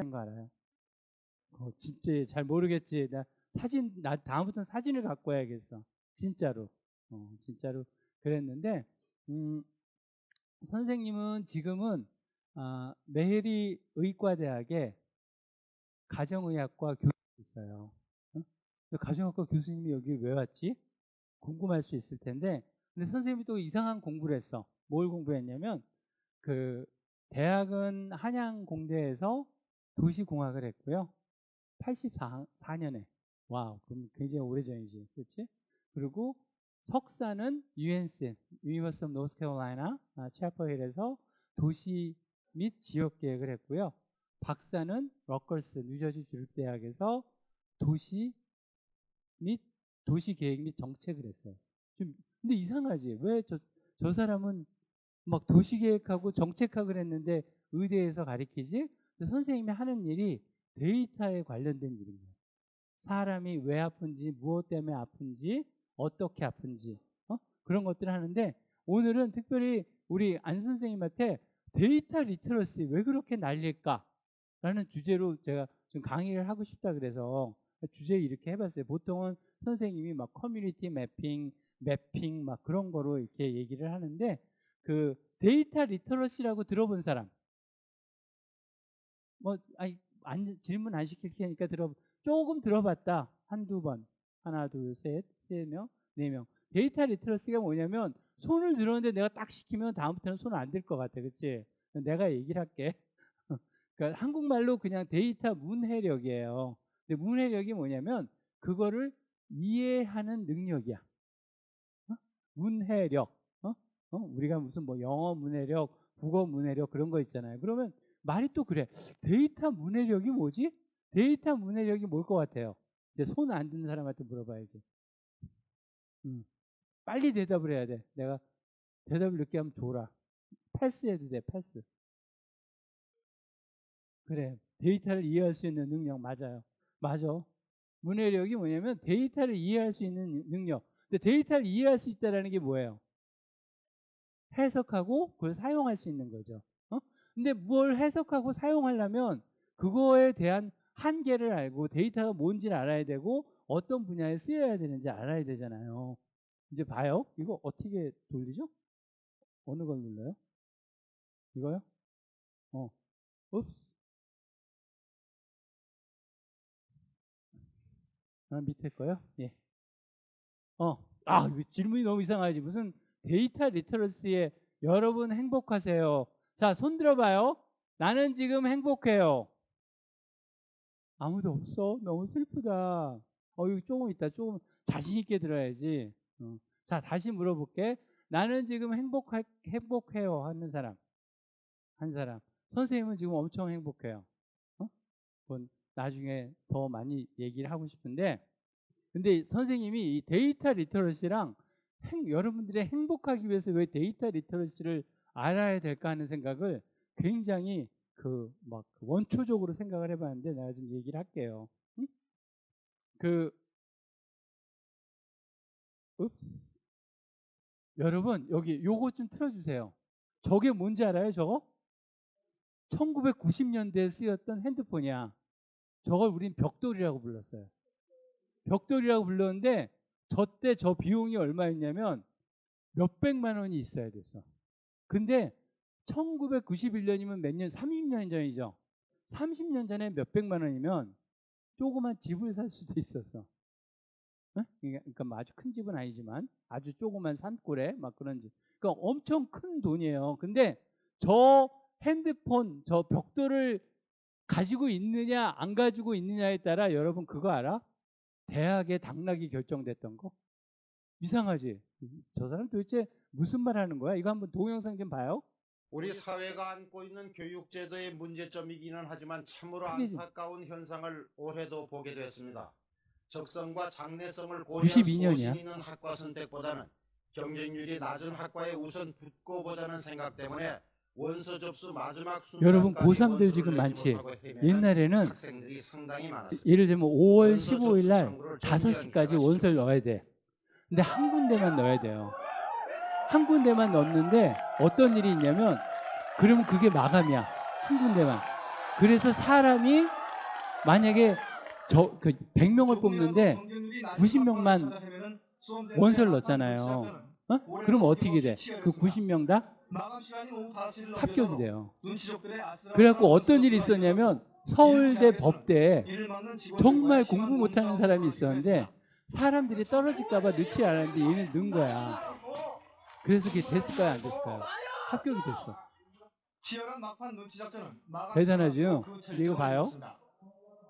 거 알아요? 진짜 잘 모르겠지. 나 다음부터는 사진을 갖고 와야겠어. 진짜로. 진짜로 그랬는데, 음, 선생님은 지금은 메해리 의과대학에 가정의학과 교수 있어요. 응? 근데 가정의학과 교수님이 여기 왜 왔지? 궁금할 수 있을 텐데, 근데 선생님이 또 이상한 공부를 했어. 뭘 공부했냐면, 그 대학은 한양공대에서 도시공학을 했고요. 84년에. 와우, 그럼 굉장히 오래전이지. 그렇지? 그리고 석사는 UNC, University of North Carolina, 채퍼힐에서 도시 및 지역 계획을 했고요. 박사는 러커스, 뉴저지 주립대학에서 도시 및 도시 계획 및 정책을 했어요. 근데 이상하지? 왜 저 사람은 막 도시 계획하고 정책학을 했는데 의대에서 가르치지? 선생님이 하는 일이 데이터에 관련된 일인 거예요. 사람이 왜 아픈지, 무엇 때문에 아픈지, 어떻게 아픈지, 그런 것들을 하는데, 오늘은 특별히 우리 안 선생님한테 데이터 리터러시 왜 그렇게 날릴까? 라는 주제로 제가 좀 강의를 하고 싶다 그래서 주제 이렇게 해봤어요. 보통은 선생님이 막 커뮤니티 매핑 막 그런 거로 이렇게 얘기를 하는데, 그 데이터 리터러시라고 들어본 사람? 질문 안 시킬 테니까 조금 들어봤다. 한두 번. 하나, 둘, 셋, 세 명, 네 명. 데이터 리터러시가 뭐냐면 손을 들었는데 내가 딱 시키면 다음부터는 손 안 들 것 같아. 그치? 내가 얘기를 할게. 그러니까 한국말로 그냥 데이터 문해력이에요. 근데 문해력이 뭐냐면 그거를 이해하는 능력이야. 문해력. 우리가 무슨 뭐 영어 문해력, 국어 문해력 그런 거 있잖아요. 그러면 말이 또 그래. 데이터 문해력이 뭐지? 데이터 문해력이 뭘 것 같아요? 이제 손 안 드는 사람한테 물어봐야지. 빨리 대답을 해야 돼. 내가 대답을 늦게 하면 줘라. 패스해도 돼, 패스. 그래. 데이터를 이해할 수 있는 능력 맞아요. 맞아. 문해력이 뭐냐면 데이터를 이해할 수 있는 능력. 근데 데이터를 이해할 수 있다는 게 뭐예요? 해석하고 그걸 사용할 수 있는 거죠. 근데 뭘 해석하고 사용하려면 그거에 대한 한계를 알고 데이터가 뭔지를 알아야 되고 어떤 분야에 쓰여야 되는지 알아야 되잖아요. 이제 봐요. 이거 어떻게 돌리죠? 어느 걸 눌러요? 이거요? 읍스. 밑에 거요? 예. 이거 질문이 너무 이상하지. 무슨 데이터 리터러시에 여러분 행복하세요. 자, 손 들어봐요. 나는 지금 행복해요. 아무도 없어. 너무 슬프다. 이거 조금 있다. 조금 자신 있게 들어야지. 자, 다시 물어볼게. 나는 지금 행복해요. 하는 사람. 한 사람. 선생님은 지금 엄청 행복해요. 그건 나중에 더 많이 얘기를 하고 싶은데, 근데 선생님이 이 데이터 리터러시랑 여러분들이 행복하기 위해서 왜 데이터 리터러시를 알아야 될까 하는 생각을 굉장히 원초적으로 생각을 해봤는데 내가 좀 얘기를 할게요. 응? 읍스. 여러분 여기 요거 좀 틀어주세요. 저게 뭔지 알아요? 저거? 1990년대에 쓰였던 핸드폰이야. 저걸 우린 벽돌이라고 불렀어요. 벽돌이라고 불렀는데 저때 저 비용이 얼마였냐면 몇백만 원이 있어야 됐어. 근데 1991년이면 몇 년? 30년 전이죠. 30년 전에 몇백만 원이면 조그만 집을 살 수도 있었어. 그러니까 뭐 아주 큰 집은 아니지만 아주 조그만 산골에 막 그런 집. 그러니까 엄청 큰 돈이에요. 근데 저 핸드폰, 저 벽돌을 가지고 있느냐 안 가지고 있느냐에 따라 여러분 그거 알아? 대학의 당락이 결정됐던 거? 이상하지? 저 사람 도대체 무슨 말 하는 거야? 이거 한번 동영상 좀 봐요. 우리 사회가 안고 있는 교육제도의 문제점이기는 하지만 참으로 안타까운 현상을 올해도 보게 됐습니다. 적성과 장래성을 고려한 소신 있는 학과 선택보다는 경쟁률이 낮은 학과에 우선 붙고 보자는 생각 때문에 원서 접수 마지막 여러분 순간까지 고3들 지금 많지? 옛날에는 학생들이 상당히 많았습니다. 예를 들면 5월 15일 날 5시까지 원서를 넣어야 돼. 근데 한 군데만 넣어야 돼요. 한 군데만 넣는데 어떤 일이 있냐면 그러면 그게 마감이야. 한 군데만. 그래서 사람이 만약에 그 100명을 뽑는데 90명만 원서를 넣었잖아요. 그럼 어떻게 돼? 그 90명 다 합격이 돼요. 그래갖고 어떤 일이 있었냐면 서울대 법대에 정말 공부 못하는 사람이 있었는데 사람들이 떨어질까봐 넣지 않았는데 얘는 넣은 거야. 그래서 그게 됐을까요? 안 됐을까요? 합격이 됐어. 대단하죠? 근데 이거 봐요.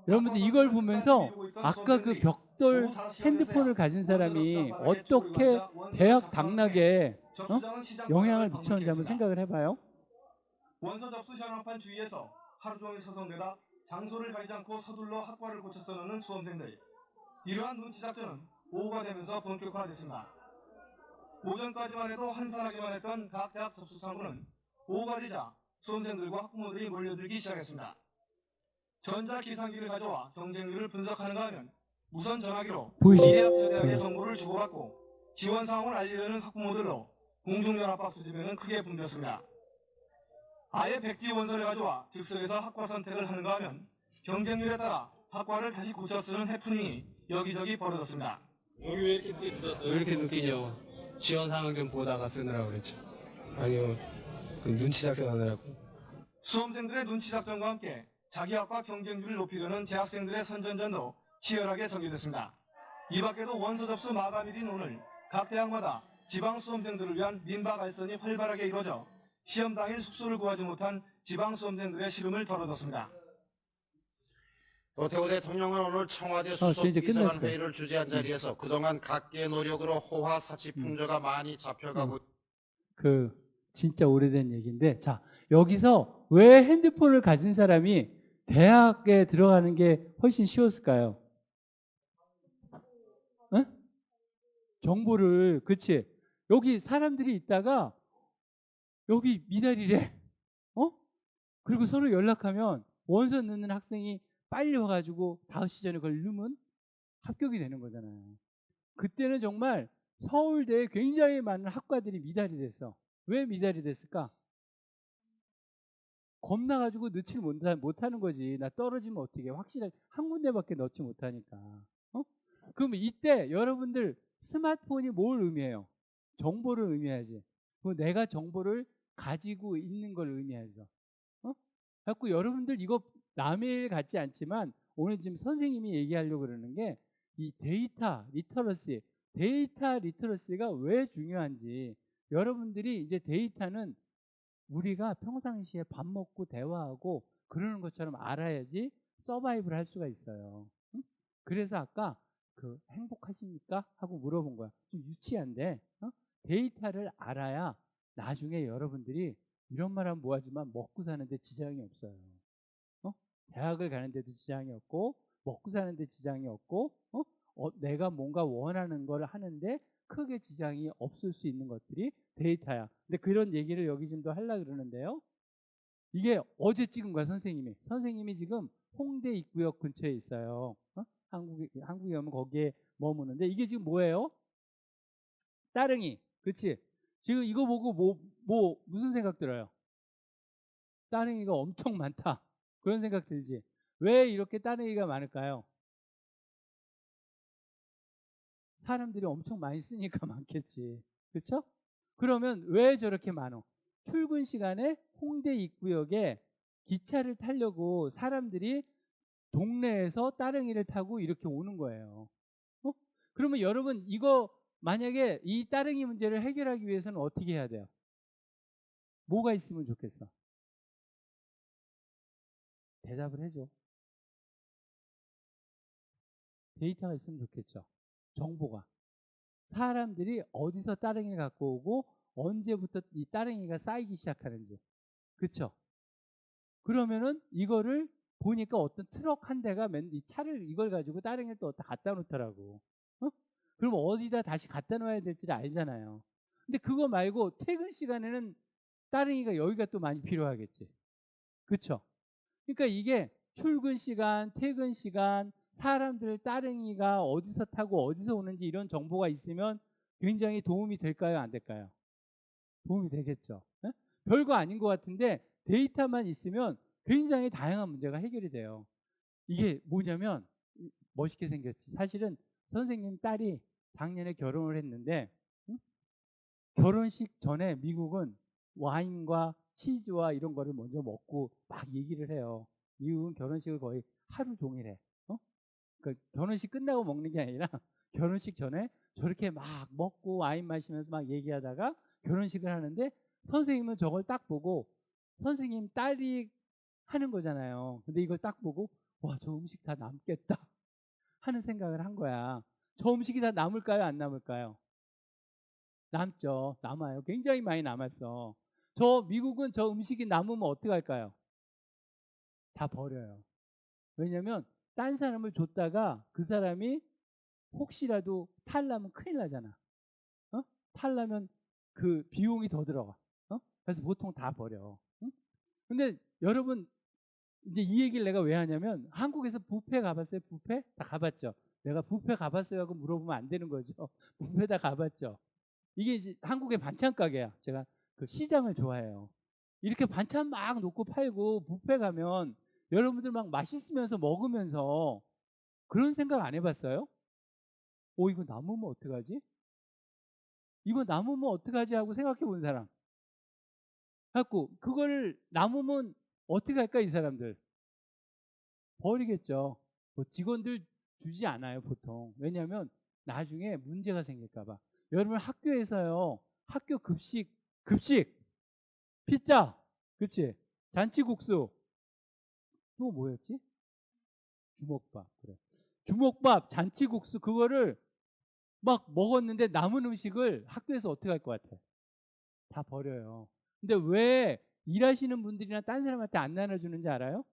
여러분들 이걸 보면서 아까 그 벽돌 핸드폰을 가진 사람이 어떻게 대학 당락에 영향을 미쳤는지 한번 생각을 해봐요. 원서 접수 현황판 주위에서 하루 종일 서성대다 장소를 가리지 않고 서둘러 학과를 고쳐서는 수험생들. 이러한 눈치 작전은 오후가 되면서 본격화됐습니다. 오전까지만 해도 한산하기만 했던 각 대학 접수 창구는 오후가 되자 수험생들과 학부모들이 몰려들기 시작했습니다. 전자기상기를 가져와 경쟁률을 분석하는가 하면 무선 전화기로 보이시죠? 이 대학 저 대학의 정보를 주고받고 지원 상황을 알리려는 학부모들로 공중연합학 수집에는 크게 붐볐습니다. 아예 백지 원서를 가져와 즉석에서 학과 선택을 하는가 하면 경쟁률에 따라 학과를 다시 고쳐 쓰는 해프닝이 여기저기 벌어졌습니다. 여기 왜 이렇게 늦게 뜯었어요? 왜 이렇게 늦게요? 지원 상황 좀 보다가 쓰느라고 그랬죠. 아니요, 그 눈치 작전 하느라고. 수험생들의 눈치 작전과 함께 자기 학과 경쟁률을 높이려는 재학생들의 선전전도 치열하게 전개됐습니다. 이 밖에도 원서 접수 마감일인 오늘 각 대학마다 지방 수험생들을 위한 민박 알선이 활발하게 이루어져 시험 당일 숙소를 구하지 못한 지방 수험생들의 시름을 덜어줬습니다. 노태우 대통령은 오늘 청와대 이제 수석비서관 끝났어요. 회의를 주재한 자리에서 그동안 각계의 노력으로 호화 사치 풍조가 많이 잡혀가고 그 진짜 오래된 얘기인데, 자 여기서 왜 핸드폰을 가진 사람이 대학에 들어가는 게 훨씬 쉬웠을까요? 응? 정보를, 그치? 여기 사람들이 있다가 여기 미달이래. 그리고 서로 연락하면 원서 넣는 학생이 빨리 와가지고 5시 전에 그걸 넣으면 합격이 되는 거잖아요. 그때는 정말 서울대에 굉장히 많은 학과들이 미달이 됐어. 왜 미달이 됐을까? 겁나가지고 넣지를 못하는 거지. 나 떨어지면 어떻게 해? 확실하게 한 군데밖에 넣지 못하니까. 그러면 이때 여러분들 스마트폰이 뭘 의미해요? 정보를 의미하지. 내가 정보를 가지고 있는 걸 의미하죠. 그래갖고 여러분들 이거 남의 일 같지 않지만 오늘 지금 선생님이 얘기하려고 그러는 게 이 데이터 리터러시가 왜 중요한지, 여러분들이 이제 데이터는 우리가 평상시에 밥 먹고 대화하고 그러는 것처럼 알아야지 서바이브를 할 수가 있어요. 응? 그래서 아까 그 행복하십니까? 하고 물어본 거야. 좀 유치한데 데이터를 알아야 나중에 여러분들이 이런 말 하면 뭐하지만 먹고 사는데 지장이 없어요. 대학을 가는데도 지장이 없고 먹고 사는데 지장이 없고 내가 뭔가 원하는 걸 하는데 크게 지장이 없을 수 있는 것들이 데이터야. 근데 그런 얘기를 여기 좀 더 하려고 그러는데요. 이게 어제 찍은 거야, 선생님이 지금 홍대 입구역 근처에 있어요. 한국에 오면 거기에 머무는데 이게 지금 뭐예요? 따릉이. 그치? 지금 이거 보고 무슨 생각 들어요? 따릉이가 엄청 많다. 그런 생각 들지? 왜 이렇게 따릉이가 많을까요? 사람들이 엄청 많이 쓰니까 많겠지. 그렇죠? 그러면 왜 저렇게 많어? 출근 시간에 홍대 입구역에 기차를 타려고 사람들이 동네에서 따릉이를 타고 이렇게 오는 거예요. 그러면 여러분 이거 만약에 이 따릉이 문제를 해결하기 위해서는 어떻게 해야 돼요? 뭐가 있으면 좋겠어? 대답을 해줘. 데이터가 있으면 좋겠죠. 정보가. 사람들이 어디서 따릉이를 갖고 오고 언제부터 이 따릉이가 쌓이기 시작하는지. 그렇죠? 그러면은 이거를 보니까 어떤 트럭 한 대가 이 차를 이걸 가지고 따릉이를 또 갖다 놓더라고. 그럼 어디다 다시 갖다 놓아야 될지를 알잖아요. 근데 그거 말고 퇴근 시간에는 따릉이가 여기가 또 많이 필요하겠지. 그렇죠? 그러니까 이게 출근 시간, 퇴근 시간, 사람들 따릉이가 어디서 타고 어디서 오는지 이런 정보가 있으면 굉장히 도움이 될까요? 안 될까요? 도움이 되겠죠. 별거 아닌 것 같은데 데이터만 있으면 굉장히 다양한 문제가 해결이 돼요. 이게 뭐냐면 멋있게 생겼지. 사실은 선생님 딸이 작년에 결혼을 했는데 응? 결혼식 전에 미국은 와인과 치즈와 이런 거를 먼저 먹고 막 얘기를 해요. 미국은 결혼식을 거의 하루 종일 해. 그러니까 결혼식 끝나고 먹는 게 아니라 결혼식 전에 저렇게 막 먹고 와인 마시면서 막 얘기하다가 결혼식을 하는데 선생님은 저걸 딱 보고 선생님 딸이 하는 거잖아요. 근데 이걸 딱 보고 와, 저 음식 다 남겠다 하는 생각을 한 거야. 저 음식이 다 남을까요? 안 남을까요? 남죠. 남아요. 굉장히 많이 남았어. 저 미국은 저 음식이 남으면 어떻게 할까요? 다 버려요. 왜냐면 딴 사람을 줬다가 그 사람이 혹시라도 탈나면 큰일 나잖아. 탈나면 그 비용이 더 들어가. 그래서 보통 다 버려. 응? 근데 여러분 이제 이 얘기를 내가 왜 하냐면 한국에서 뷔페 가봤어요? 뷔페? 다 가봤죠. 내가 뷔페 가봤어요 하고 물어보면 안 되는 거죠. 뷔페 다 가봤죠. 이게 이제 한국의 반찬 가게야. 제가 그 시장을 좋아해요. 이렇게 반찬 막 놓고 팔고 뷔페 가면 여러분들 막 맛있으면서 먹으면서 그런 생각 안 해봤어요? 이거 남으면 어떡하지? 이거 남으면 어떡하지 하고 생각해 본 사람. 갖고 그걸 남으면 어떻게 할까 이 사람들? 버리겠죠. 뭐 직원들 주지 않아요 보통. 왜냐하면 나중에 문제가 생길까 봐. 여러분 학교에서요. 학교 급식 피자 그치 잔치국수 또 뭐였지? 주먹밥 그래. 주먹밥 잔치국수 그거를 막 먹었는데 남은 음식을 학교에서 어떻게 할 것 같아? 다 버려요. 근데 왜 일하시는 분들이나 딴 사람한테 안 나눠주는지 알아요?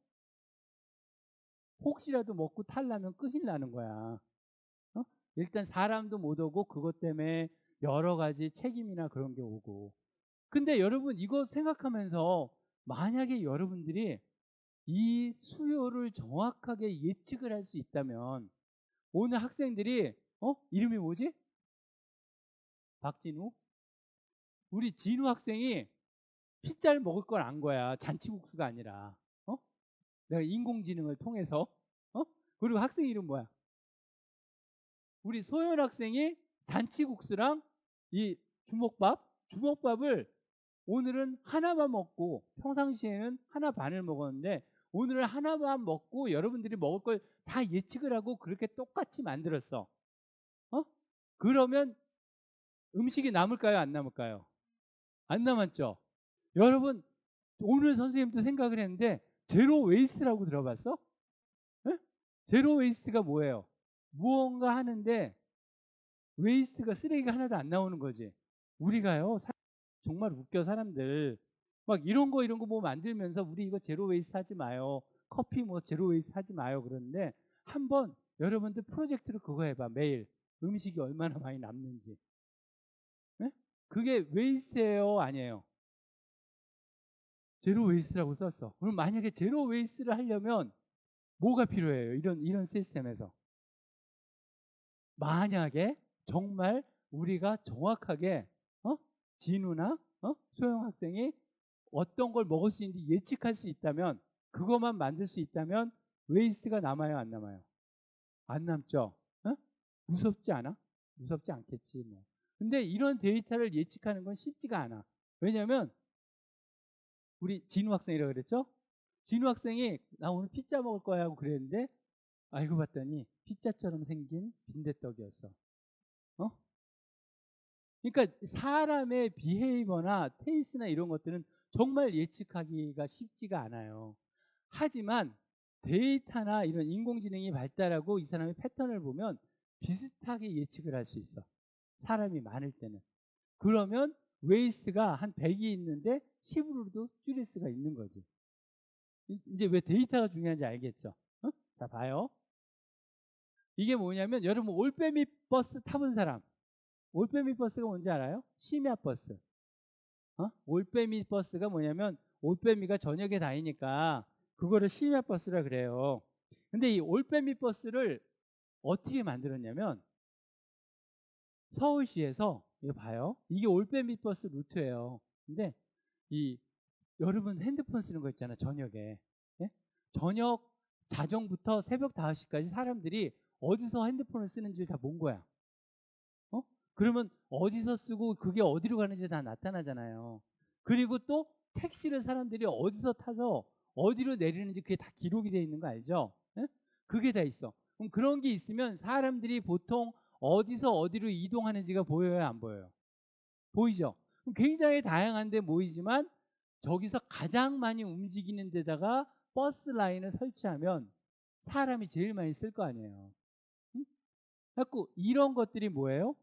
혹시라도 먹고 탈라면 큰일 나는 거야. 일단 사람도 못 오고 그것 때문에 여러 가지 책임이나 그런 게 오고. 근데 여러분 이거 생각하면서 만약에 여러분들이 이 수요를 정확하게 예측을 할 수 있다면 오늘 학생들이 이름이 뭐지? 박진우? 우리 진우 학생이 피자를 먹을 걸 안 거야. 잔치국수가 아니라. 내가 인공지능을 통해서. 그리고 학생 이름 뭐야? 우리 소연 학생이 잔치국수랑 이 주먹밥을 오늘은 하나만 먹고 평상시에는 하나 반을 먹었는데 오늘은 하나만 먹고 여러분들이 먹을 걸 다 예측을 하고 그렇게 똑같이 만들었어. 그러면 음식이 남을까요? 안 남을까요? 안 남았죠. 여러분 오늘 선생님도 생각을 했는데 제로 웨이스트라고 들어봤어? 네? 제로 웨이스트가 뭐예요? 무언가 하는데 웨이스트가 쓰레기가 하나도 안 나오는 거지. 우리가요 정말 웃겨 사람들 막 이런 거 뭐 만들면서 우리 이거 제로 웨이스트 하지 마요. 커피 뭐 제로 웨이스트 하지 마요. 그러는데 한번 여러분들 프로젝트로 그거 해봐. 매일 음식이 얼마나 많이 남는지. 네? 그게 웨이스트예요 아니에요? 제로 웨이스트라고 썼어. 그럼 만약에 제로 웨이스트를 하려면 뭐가 필요해요? 이런 시스템에서. 만약에 정말 우리가 정확하게 진우나 소영 학생이 어떤 걸 먹을 수 있는지 예측할 수 있다면 그것만 만들 수 있다면 웨이스트가 남아요 안 남아요? 안 남죠. 무섭지 않아? 무섭지 않겠지 뭐. 근데 이런 데이터를 예측하는 건 쉽지가 않아. 왜냐하면 우리 진우 학생이라고 그랬죠? 진우 학생이 나 오늘 피자 먹을 거야 하고 그랬는데 알고 봤더니 피자처럼 생긴 빈대떡이었어. 그러니까 사람의 비헤이버나 테이스나 이런 것들은 정말 예측하기가 쉽지가 않아요. 하지만 데이터나 이런 인공지능이 발달하고 이 사람의 패턴을 보면 비슷하게 예측을 할 수 있어. 사람이 많을 때는. 그러면 웨이스가 한 100이 있는데 10으로도 줄일 수가 있는 거지. 이제 왜 데이터가 중요한지 알겠죠? 자, 봐요. 이게 뭐냐면 여러분 올빼미 버스 타본 사람. 올빼미 버스가 뭔지 알아요? 심야 버스. 올빼미 버스가 뭐냐면 올빼미가 저녁에 다니니까 그거를 심야 버스라 그래요. 근데 이 올빼미 버스를 어떻게 만들었냐면 서울시에서 이거 봐요. 이게 올빼미 버스 루트예요. 근데 이 여러분 핸드폰 쓰는 거 있잖아 저녁에. 저녁 자정부터 새벽 5시까지 사람들이 어디서 핸드폰을 쓰는지 다 본 거야. 그러면 어디서 쓰고 그게 어디로 가는지 다 나타나잖아요. 그리고 또 택시를 사람들이 어디서 타서 어디로 내리는지 그게 다 기록이 되어 있는 거 알죠? 예? 그게 다 있어. 그럼 그런 게 있으면 사람들이 보통 어디서 어디로 이동하는지가 보여요, 안 보여요? 보이죠? 그럼 굉장히 다양한 데 모이지만 저기서 가장 많이 움직이는 데다가 버스 라인을 설치하면 사람이 제일 많이 쓸 거 아니에요. 응? 그래서 이런 것들이 뭐예요?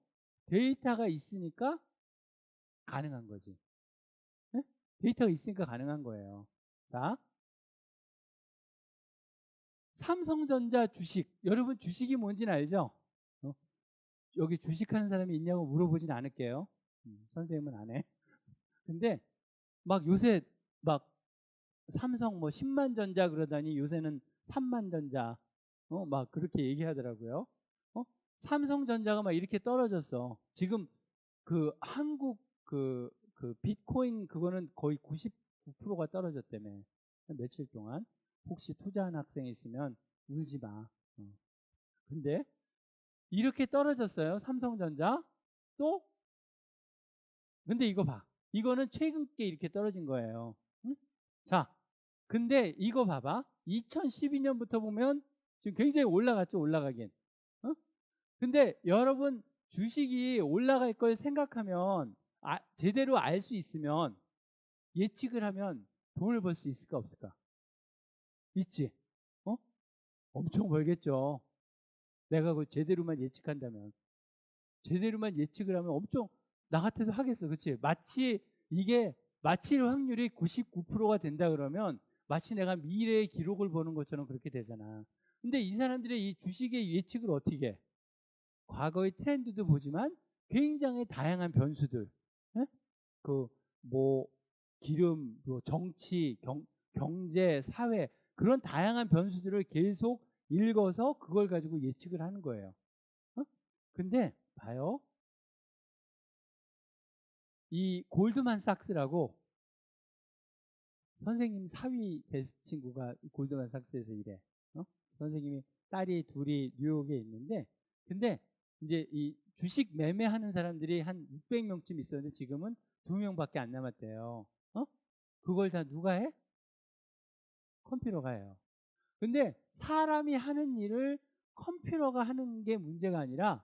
데이터가 있으니까 가능한 거지. 네? 데이터가 있으니까 가능한 거예요. 자, 삼성전자 주식. 여러분 주식이 뭔지는 알죠? 여기 주식하는 사람이 있냐고 물어보진 않을게요. 선생님은 안 해. 근데 막 요새 막 삼성 뭐 10만 전자 그러다니 요새는 3만 전자 막 그렇게 얘기하더라고요. 삼성전자가 막 이렇게 떨어졌어. 지금 그 한국 그 비트코인 그거는 거의 99%가 떨어졌다며. 며칠 동안. 혹시 투자한 학생이 있으면 울지 마. 근데 이렇게 떨어졌어요. 삼성전자. 또 근데 이거 봐. 이거는 최근께 이렇게 떨어진 거예요. 응? 자, 근데 이거 봐봐. 2012년부터 보면 지금 굉장히 올라갔죠. 올라가긴. 근데 여러분 주식이 올라갈 걸 생각하면 제대로 알 수 있으면 예측을 하면 돈을 벌 수 있을까 없을까? 있지. 엄청 벌겠죠. 내가 그걸 제대로만 예측한다면. 제대로만 예측을 하면 엄청 나 같아도 하겠어. 그렇지? 이게 마칠 확률이 99%가 된다 그러면 마치 내가 미래의 기록을 보는 것처럼 그렇게 되잖아. 근데 이 사람들의 이 주식의 예측을 어떻게 해? 과거의 트렌드도 보지만 굉장히 다양한 변수들, 뭐 기름, 뭐 정치, 경제, 사회 그런 다양한 변수들을 계속 읽어서 그걸 가지고 예측을 하는 거예요. 근데 봐요. 이 골드만삭스라고 선생님 사위 될 친구가 골드만삭스에서 일해. 선생님이 딸이 둘이 뉴욕에 있는데 근데 이제 이 주식 매매하는 사람들이 한 600명쯤 있었는데 지금은 2명밖에 안 남았대요. 그걸 다 누가 해? 컴퓨터가 해요. 근데 사람이 하는 일을 컴퓨터가 하는 게 문제가 아니라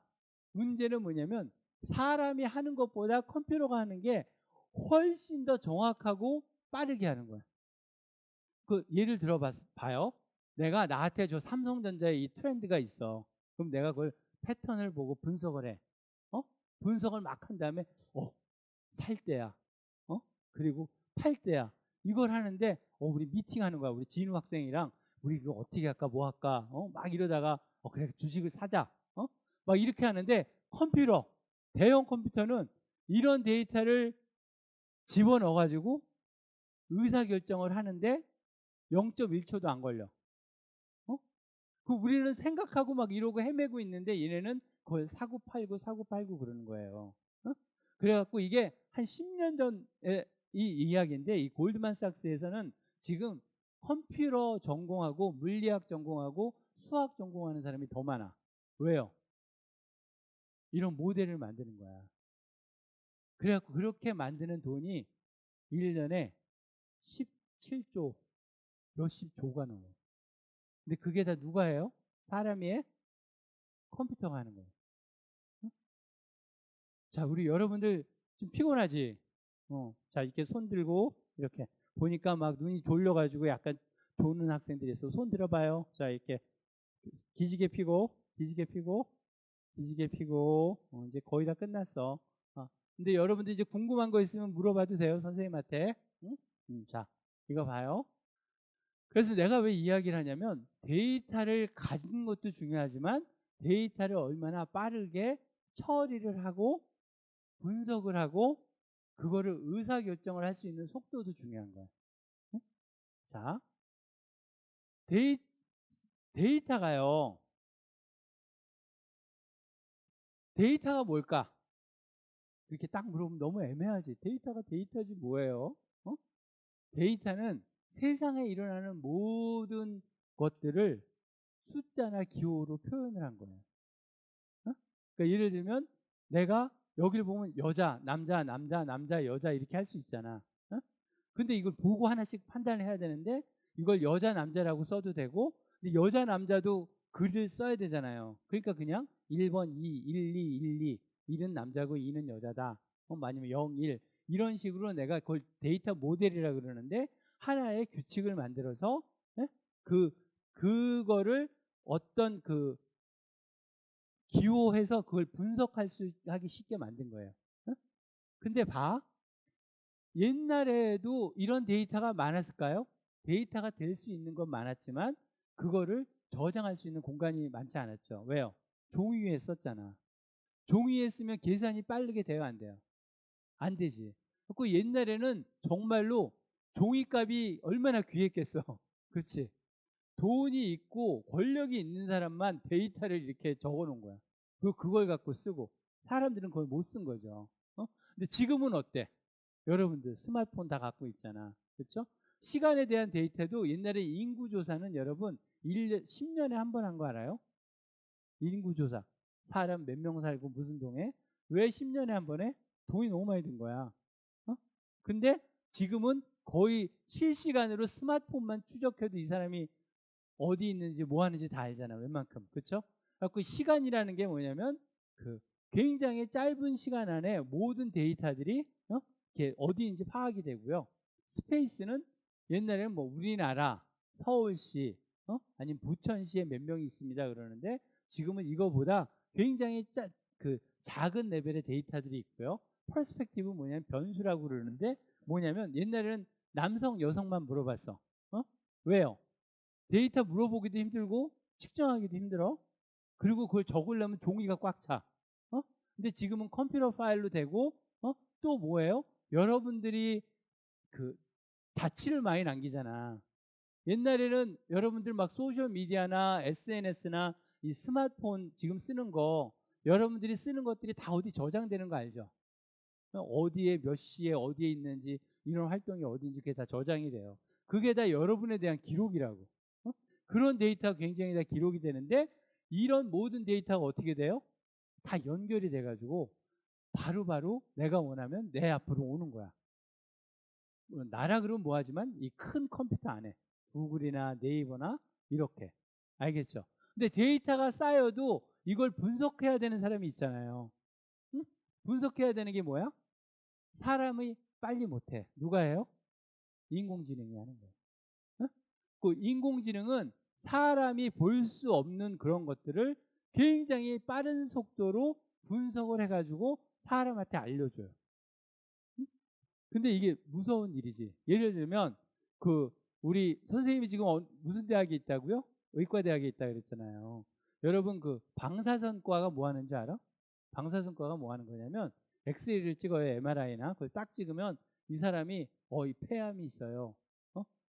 문제는 뭐냐면 사람이 하는 것보다 컴퓨터가 하는 게 훨씬 더 정확하고 빠르게 하는 거야. 그 예를 들어 봐요. 내가 나한테 저 삼성전자에 이 트렌드가 있어. 그럼 내가 그걸 패턴을 보고 분석을 해. 분석을 막 한 다음에 살 때야. 그리고 팔 때야. 이걸 하는데 우리 미팅하는 거야. 우리 진우 학생이랑 우리 그거 어떻게 할까 뭐 할까 막 이러다가 그래 주식을 사자. 막 이렇게 하는데 대형 컴퓨터는 이런 데이터를 집어넣어 가지고 의사결정을 하는데 0.1초도 안 걸려. 그 우리는 생각하고 막 이러고 헤매고 있는데 얘네는 그걸 사고 팔고 그러는 거예요. 그래갖고 이게 한 10년 전에 이 이야기인데 이 골드만삭스에서는 지금 컴퓨터 전공하고 물리학 전공하고 수학 전공하는 사람이 더 많아. 왜요? 이런 모델을 만드는 거야. 그래갖고 그렇게 만드는 돈이 1년에 17조 몇십 조가 넘어요. 근데 그게 다 누가 해요? 사람이 해? 컴퓨터가 하는 거예요. 자, 우리 여러분들 좀 피곤하지? 자, 이렇게 손 들고 이렇게 보니까 막 눈이 졸려가지고 약간 조는 학생들이 있어. 손 들어봐요. 자, 이렇게 기지개 피고 이제 거의 다 끝났어. 근데 여러분들 이제 궁금한 거 있으면 물어봐도 돼요, 선생님한테. 응? 자, 이거 봐요. 그래서 내가 왜 이야기를 하냐면 데이터를 가진 것도 중요하지만 데이터를 얼마나 빠르게 처리를 하고 분석을 하고 그거를 의사결정을 할 수 있는 속도도 중요한 거야. 응? 자, 데이터가요. 데이터가 뭘까? 이렇게 딱 물어보면 너무 애매하지. 데이터가 데이터지 뭐예요? 데이터는 세상에 일어나는 모든 것들을 숫자나 기호로 표현을 한 거예요. 어? 그러니까 예를 들면 내가 여기를 보면 여자, 남자, 남자, 남자, 여자 이렇게 할 수 있잖아. 어? 근데 이걸 보고 하나씩 판단을 해야 되는데 이걸 여자, 남자라고 써도 되고 근데 여자, 남자도 글을 써야 되잖아요. 그러니까 그냥 1번 2, 1, 2, 1, 2 1은 남자고 2는 여자다. 아니면 0, 1 이런 식으로 내가 그걸 데이터 모델이라 그러는데 하나의 규칙을 만들어서 예? 그거를 어떤 그 기호해서 그걸 분석할 수 하기 쉽게 만든 거예요. 어? 근데 봐. 옛날에도 이런 데이터가 많았을까요? 데이터가 될 수 있는 건 많았지만 그거를 저장할 수 있는 공간이 많지 않았죠. 왜요? 종이 위에 썼잖아. 종이 위에 쓰면 계산이 빠르게 돼요, 안 돼요? 안 되지. 그 옛날에는 정말로 종이값이 얼마나 귀했겠어. 그렇지? 돈이 있고 권력이 있는 사람만 데이터를 이렇게 적어 놓은 거야. 그걸 갖고 쓰고 사람들은 그걸 못 쓴 거죠. 근데 지금은 어때? 여러분들 스마트폰 다 갖고 있잖아. 그렇죠? 시간에 대한 데이터도 옛날에 인구조사는 여러분 10년에 한 번 한 거 알아요? 인구조사. 사람 몇 명 살고 무슨 동에? 왜 10년에 한 번에? 돈이 너무 많이 든 거야. 근데 지금은 거의 실시간으로 스마트폰만 추적해도 이 사람이 어디 있는지 뭐 하는지 다 알잖아. 웬만큼. 그렇죠? 그 시간이라는 게 뭐냐면 그 굉장히 짧은 시간 안에 모든 데이터들이 이렇게 어디인지 파악이 되고요. 스페이스는 옛날에는 뭐 우리나라 서울시 아니면 부천시에 몇 명이 있습니다 그러는데 지금은 이거보다 굉장히 작은 레벨의 데이터들이 있고요. 퍼스펙티브 뭐냐면 변수라고 그러는데 뭐냐면 옛날에는 남성 여성만 물어봤어. 왜요? 데이터 물어보기도 힘들고 측정하기도 힘들어. 그리고 그걸 적으려면 종이가 꽉 차. 근데 지금은 컴퓨터 파일로 되고 또 뭐예요? 여러분들이 그 자취를 많이 남기잖아. 옛날에는 여러분들 막 소셜 미디어나 SNS나 이 스마트폰 지금 쓰는 거 여러분들이 쓰는 것들이 다 어디 저장되는 거 알죠? 어디에 몇 시에 어디에 있는지 이런 활동이 어딘지 그게 다 저장이 돼요. 그게 다 여러분에 대한 기록이라고. 그런 데이터가 굉장히 다 기록이 되는데 이런 모든 데이터가 어떻게 돼요? 다 연결이 돼가지고 바로바로 내가 원하면 내 앞으로 오는 거야. 나라 그러면 뭐하지만 이 큰 컴퓨터 안에 구글이나 네이버나 이렇게 알겠죠? 근데 데이터가 쌓여도 이걸 분석해야 되는 사람이 있잖아요. 응? 분석해야 되는 게 뭐야? 사람이 빨리 못해. 누가 해요? 인공지능이 하는 거예요. 응? 그 인공지능은 사람이 볼 수 없는 그런 것들을 굉장히 빠른 속도로 분석을 해가지고 사람한테 알려줘요. 응? 근데 이게 무서운 일이지. 예를 들면 우리 선생님이 지금 무슨 대학에 있다고요? 의과대학에 있다 그랬잖아요. 여러분 그 방사선과가 뭐 하는지 알아? 방사선과가 뭐 하는 거냐면 엑스레이를 찍어요. MRI나 그걸 딱 찍으면 이 사람이 이 폐암이 있어요.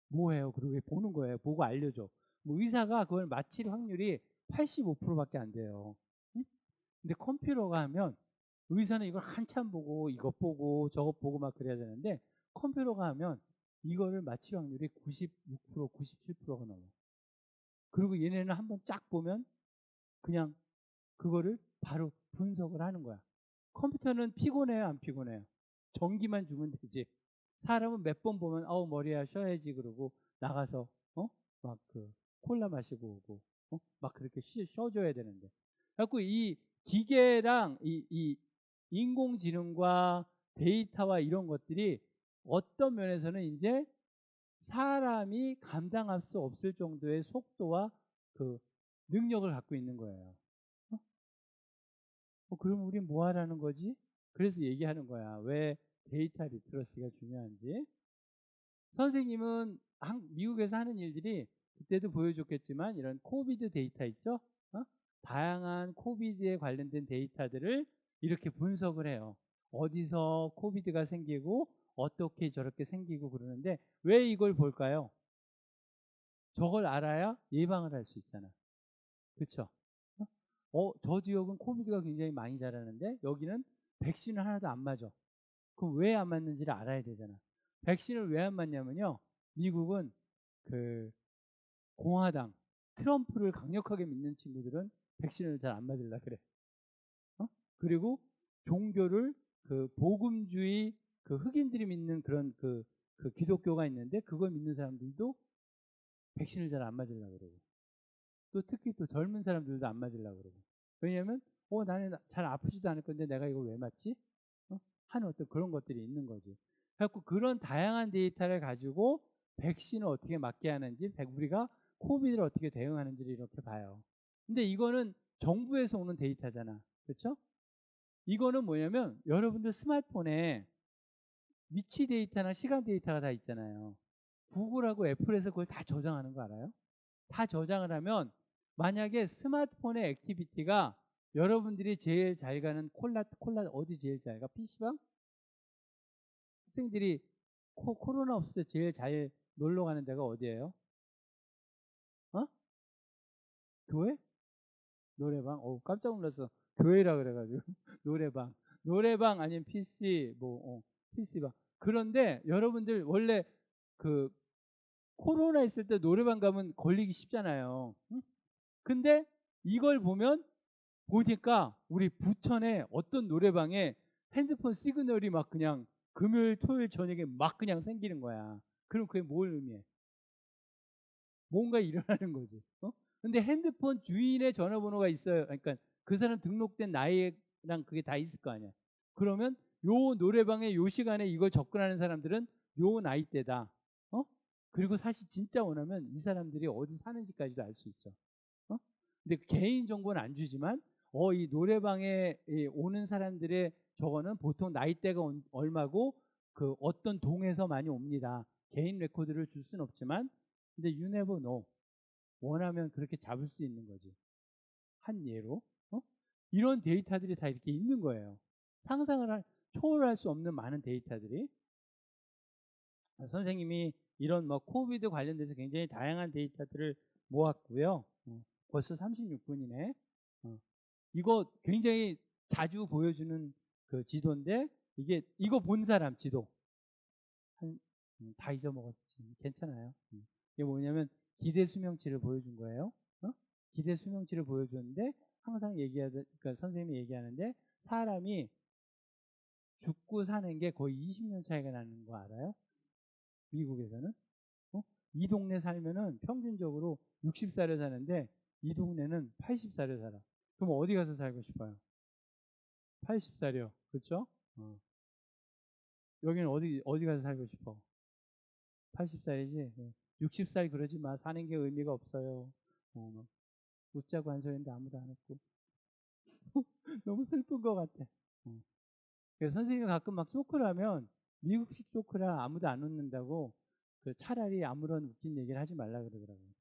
뭐해요? 그러고 보는 거예요. 보고 알려줘. 뭐 의사가 그걸 맞힐 확률이 85%밖에 안 돼요. 응? 근데 컴퓨터가 하면 의사는 이걸 한참 보고 이것 보고 저것 보고 막 그래야 되는데 컴퓨터가 하면 이거를 맞힐 확률이 96%, 97%가 넘어. 그리고 얘네는 한번 쫙 보면 그냥 그거를 바로 분석을 하는 거야. 컴퓨터는 피곤해요, 안 피곤해요? 전기만 주면 되지. 사람은 몇 번 보면 머리야 쉬어야지 그러고 나가서 막 콜라 마시고 오고 막 그렇게 쉬어줘야 되는데. 그래갖고 이 기계랑 이 인공지능과 데이터와 이런 것들이 어떤 면에서는 이제 사람이 감당할 수 없을 정도의 속도와 그 능력을 갖고 있는 거예요. 그럼 우리 뭐 하라는 거지? 그래서 얘기하는 거야. 왜 데이터 리트러시가 중요한지. 선생님은 미국에서 하는 일들이 그때도 보여줬겠지만 이런 코비드 데이터 있죠? 다양한 코비드에 관련된 데이터들을 이렇게 분석을 해요. 어디서 코비드가 생기고 어떻게 저렇게 생기고 그러는데 왜 이걸 볼까요? 저걸 알아야 예방을 할 수 있잖아. 그렇죠? 저 지역은 코비드가 굉장히 많이 자라는데 여기는 백신을 하나도 안 맞아. 그럼 왜 안 맞는지를 알아야 되잖아. 백신을 왜 안 맞냐면요. 미국은 그 공화당 트럼프를 강력하게 믿는 친구들은 백신을 잘 안 맞으려 그래. 그리고 종교를 그 복음주의 그 흑인들이 믿는 그런 그 기독교가 있는데 그걸 믿는 사람들도 백신을 잘 안 맞으려 그러고 또 특히 또 젊은 사람들도 안 맞으려 그러고 왜냐하면 나는 잘 아프지도 않을 건데 내가 이걸 왜 맞지? 하는 어떤 그런 것들이 있는 거지. 그래갖고 그런 다양한 데이터를 가지고 백신을 어떻게 맞게 하는지 우리가 코비드를 어떻게 대응하는지를 이렇게 봐요. 근데 이거는 정부에서 오는 데이터잖아. 그렇죠? 이거는 뭐냐면 여러분들 스마트폰에 위치 데이터나 시간 데이터가 다 있잖아요. 구글하고 애플에서 그걸 다 저장하는 거 알아요? 다 저장을 하면 만약에 스마트폰의 액티비티가 여러분들이 제일 잘 가는 콜라 어디 제일 잘 가? PC방? 학생들이 코로나 없을 때 제일 잘 놀러 가는 데가 어디예요? 교회? 노래방? 깜짝 놀랐어. 교회라 그래가지고 노래방 아니면 PC PC방. 그런데 여러분들 원래 그 코로나 있을 때 노래방 가면 걸리기 쉽잖아요. 응? 근데 이걸 보니까 우리 부천에 어떤 노래방에 핸드폰 시그널이 막 그냥 금요일 토요일 저녁에 막 그냥 생기는 거야. 그럼 그게 뭘 의미해? 뭔가 일어나는 거지. 근데 핸드폰 주인의 전화번호가 있어요. 그러니까 그 사람 등록된 나이랑 그게 다 있을 거 아니야. 그러면 요 노래방에 요 시간에 이걸 접근하는 사람들은 요 나이대다. 그리고 사실 진짜 원하면 이 사람들이 어디 사는지까지도 알 수 있어. 근데 개인 정보는 안 주지만 이 노래방에 오는 사람들의 저거는 보통 나이대가 얼마고 그 어떤 동에서 많이 옵니다. 개인 레코드를 줄 수는 없지만 근데 you never know. 원하면 그렇게 잡을 수 있는 거지. 한 예로. 이런 데이터들이 다 이렇게 있는 거예요. 초월할 수 없는 많은 데이터들이. 선생님이 이런 코비드 관련돼서 굉장히 다양한 데이터들을 모았고요. 벌써 36분이네. 이거 굉장히 자주 보여주는 그 지도인데 이거 본 사람 지도 다 잊어먹었지. 괜찮아요. 이게 뭐냐면 기대 수명치를 보여준 거예요. 기대 수명치를 보여줬는데 항상 그러니까 선생님이 얘기하는데 사람이 죽고 사는 게 거의 20년 차이가 나는 거 알아요? 미국에서는 이 동네 살면은 평균적으로 60살에 사는데 이 동네는 80살에 살아. 그럼 어디 가서 살고 싶어요? 80살이요. 그렇죠? 여기는 어디 가서 살고 싶어? 80살이지. 60살 그러지 마. 사는 게 의미가 없어요. 웃자고 한 소리인데 아무도 안 웃고. 너무 슬픈 것 같아. 그래서 선생님이 가끔 막 조크를 하면 미국식 조크라 아무도 안 웃는다고 차라리 아무런 웃긴 얘기를 하지 말라 그러더라고요.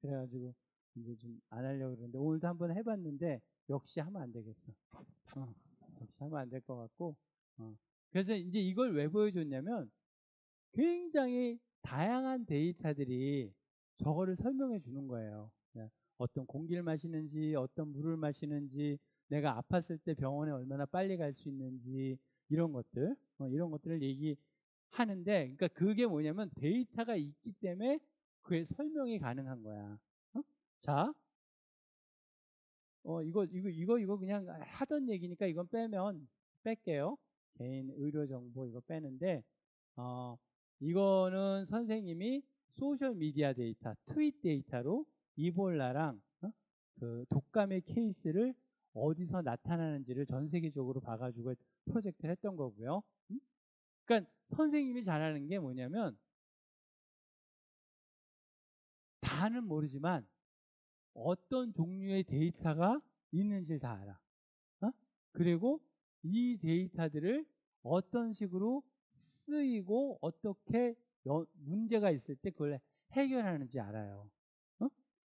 그래가지고 이제 좀 안 하려고 그러는데 오늘도 한번 해봤는데 역시 하면 안 되겠어. 역시 하면 안 될 것 같고. 그래서 이제 이걸 왜 보여줬냐면 굉장히 다양한 데이터들이 저거를 설명해 주는 거예요. 어떤 공기를 마시는지, 어떤 물을 마시는지, 내가 아팠을 때 병원에 얼마나 빨리 갈 수 있는지 이런 것들, 이런 것들을 얘기하는데, 그러니까 그게 뭐냐면 데이터가 있기 때문에 그게 설명이 가능한 거야. 자, 이거 그냥 하던 얘기니까 이건 뺄게요. 개인 의료 정보 이거 빼는데, 이거는 선생님이 소셜 미디어 데이터, 트윗 데이터로 이볼라랑 그 독감의 케이스를 어디서 나타나는지를 전 세계적으로 봐가지고 프로젝트를 했던 거고요. 그러니까 선생님이 잘하는 게 뭐냐면 다는 모르지만 어떤 종류의 데이터가 있는지를 다 알아. 그리고 이 데이터들을 어떤 식으로 쓰이고 어떻게 문제가 있을 때 그걸 해결하는지 알아요.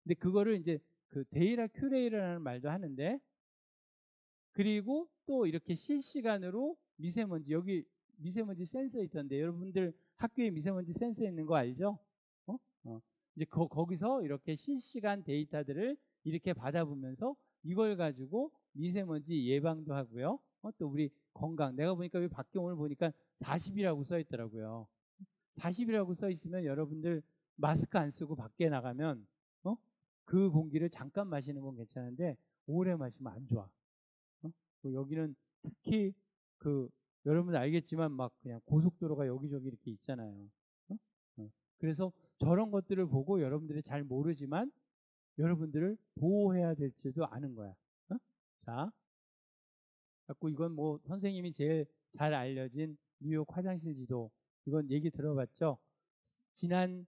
근데 그거를 이제 그 데이터 큐레이터라는 말도 하는데 그리고 또 이렇게 실시간으로 미세먼지 여기 미세먼지 센서 있던데 여러분들 학교에 미세먼지 센서 있는 거 알죠? 이제 거기서 이렇게 실시간 데이터들을 이렇게 받아보면서 이걸 가지고 미세먼지 예방도 하고요. 또 우리 건강 내가 보니까 여기 밖에 오늘 보니까 40이라고 써 있더라고요. 40이라고 써 있으면 여러분들 마스크 안 쓰고 밖에 나가면 그 공기를 잠깐 마시는 건 괜찮은데 오래 마시면 안 좋아. 여기는 특히 여러분 알겠지만 막 그냥 고속도로가 여기저기 이렇게 있잖아요. 그래서 저런 것들을 보고 여러분들이 잘 모르지만 여러분들을 보호해야 될지도 아는 거야. 자, 갖고 이건 뭐 선생님이 제일 잘 알려진 뉴욕 화장실 지도, 이건 얘기 들어봤죠? 지난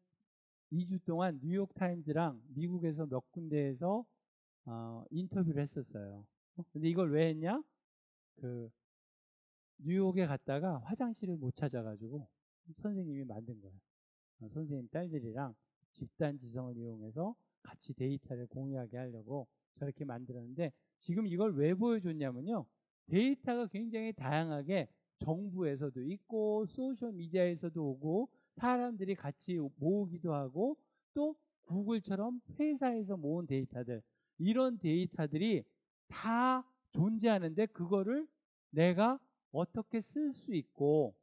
2주 동안 뉴욕 타임즈랑 미국에서 몇 군데에서 인터뷰를 했었어요. 근데 이걸 왜 했냐? 뉴욕에 갔다가 화장실을 못 찾아가지고 선생님이 만든 거예요. 선생님 딸들이랑 집단 지성을 이용해서 같이 데이터를 공유하게 하려고 저렇게 만들었는데, 지금 이걸 왜 보여줬냐면요, 데이터가 굉장히 다양하게 정부에서도 있고 소셜미디어에서도 오고 사람들이 같이 모으기도 하고 또 구글처럼 회사에서 모은 데이터들, 이런 데이터들이 다 존재하는데 그거를 내가 어떻게 쓸 수 있고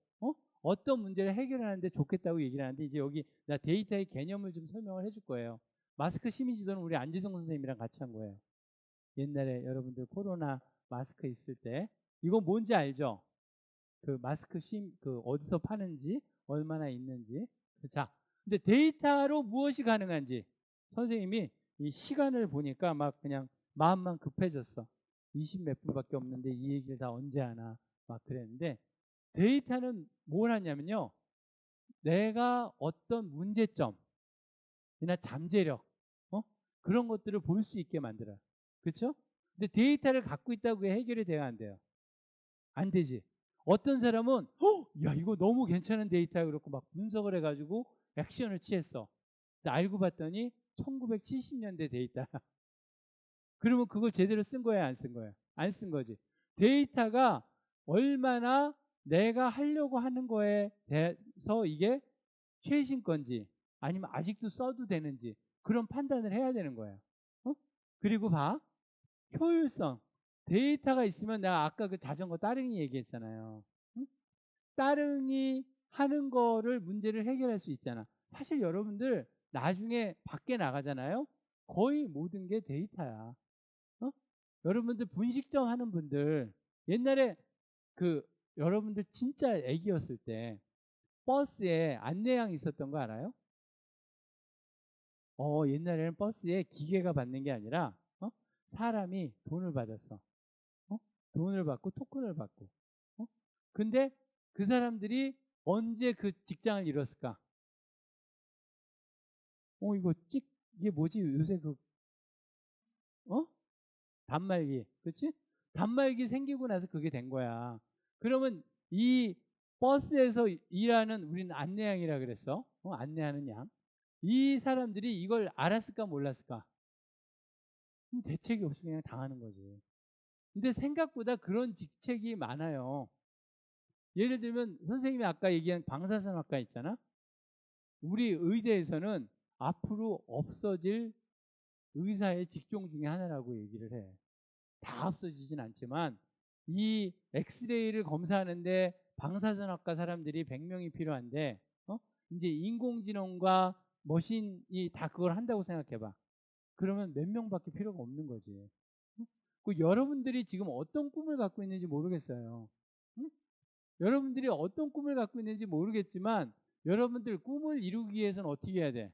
어떤 문제를 해결하는데 좋겠다고 얘기를 하는데, 이제 여기 나 데이터의 개념을 좀 설명을 해줄 거예요. 마스크 시민지도는 우리 안지성 선생님이랑 같이 한 거예요. 옛날에 여러분들 코로나 마스크 있을 때. 이거 뭔지 알죠? 그 마스크 어디서 파는지, 얼마나 있는지. 자, 근데 데이터로 무엇이 가능한지 선생님이 이 시간을 보니까 막 그냥 마음만 급해졌어. 20 몇 분밖에 없는데 이 얘기를 다 언제 하나 막 그랬는데, 데이터는 뭘 하냐면요, 내가 어떤 문제점이나 잠재력 그런 것들을 볼 수 있게 만들어요. 그렇죠? 근데 데이터를 갖고 있다고 해결이 돼야 안 돼요. 안 되지. 어떤 사람은 야 이거 너무 괜찮은 데이터야 그렇고 막 분석을 해가지고 액션을 취했어. 근데 알고 봤더니 1970년대 데이터야. 그러면 그걸 제대로 쓴 거야, 안 쓴 거야? 안 쓴 거지. 데이터가 얼마나 내가 하려고 하는 거에 대해서 이게 최신 건지 아니면 아직도 써도 되는지 그런 판단을 해야 되는 거예요. 그리고 봐, 효율성. 데이터가 있으면 내가 아까 그 자전거 따릉이 얘기했잖아요. 따릉이 하는 거를 문제를 해결할 수 있잖아. 사실 여러분들 나중에 밖에 나가잖아요. 거의 모든 게 데이터야. 여러분들 분식점 하는 분들, 옛날에 여러분들 진짜 애기였을 때 버스에 안내양 있었던 거 알아요? 옛날에는 버스에 기계가 받는 게 아니라 사람이 돈을 받았어. 돈을 받고 토큰을 받고. 근데 그 사람들이 언제 그 직장을 잃었을까? 이게 뭐지? 요새 단말기, 그렇지? 단말기 생기고 나서 그게 된 거야. 그러면 이 버스에서 일하는, 우리는 안내양이라 그랬어. 안내하는 양. 이 사람들이 이걸 알았을까 몰랐을까? 대책이 없이 그냥 당하는 거지. 근데 생각보다 그런 직책이 많아요. 예를 들면 선생님이 아까 얘기한 방사선학과 있잖아. 우리 의대에서는 앞으로 없어질 의사의 직종 중에 하나라고 얘기를 해. 다 없어지진 않지만 이 엑스레이를 검사하는데 방사선학과 사람들이 100명이 필요한데 이제 인공지능과 머신이 다 그걸 한다고 생각해봐. 그러면 몇 명밖에 필요가 없는 거지. 여러분들이 지금 어떤 꿈을 갖고 있는지 모르겠어요. 여러분들이 어떤 꿈을 갖고 있는지 모르겠지만 여러분들 꿈을 이루기 위해서는 어떻게 해야 돼?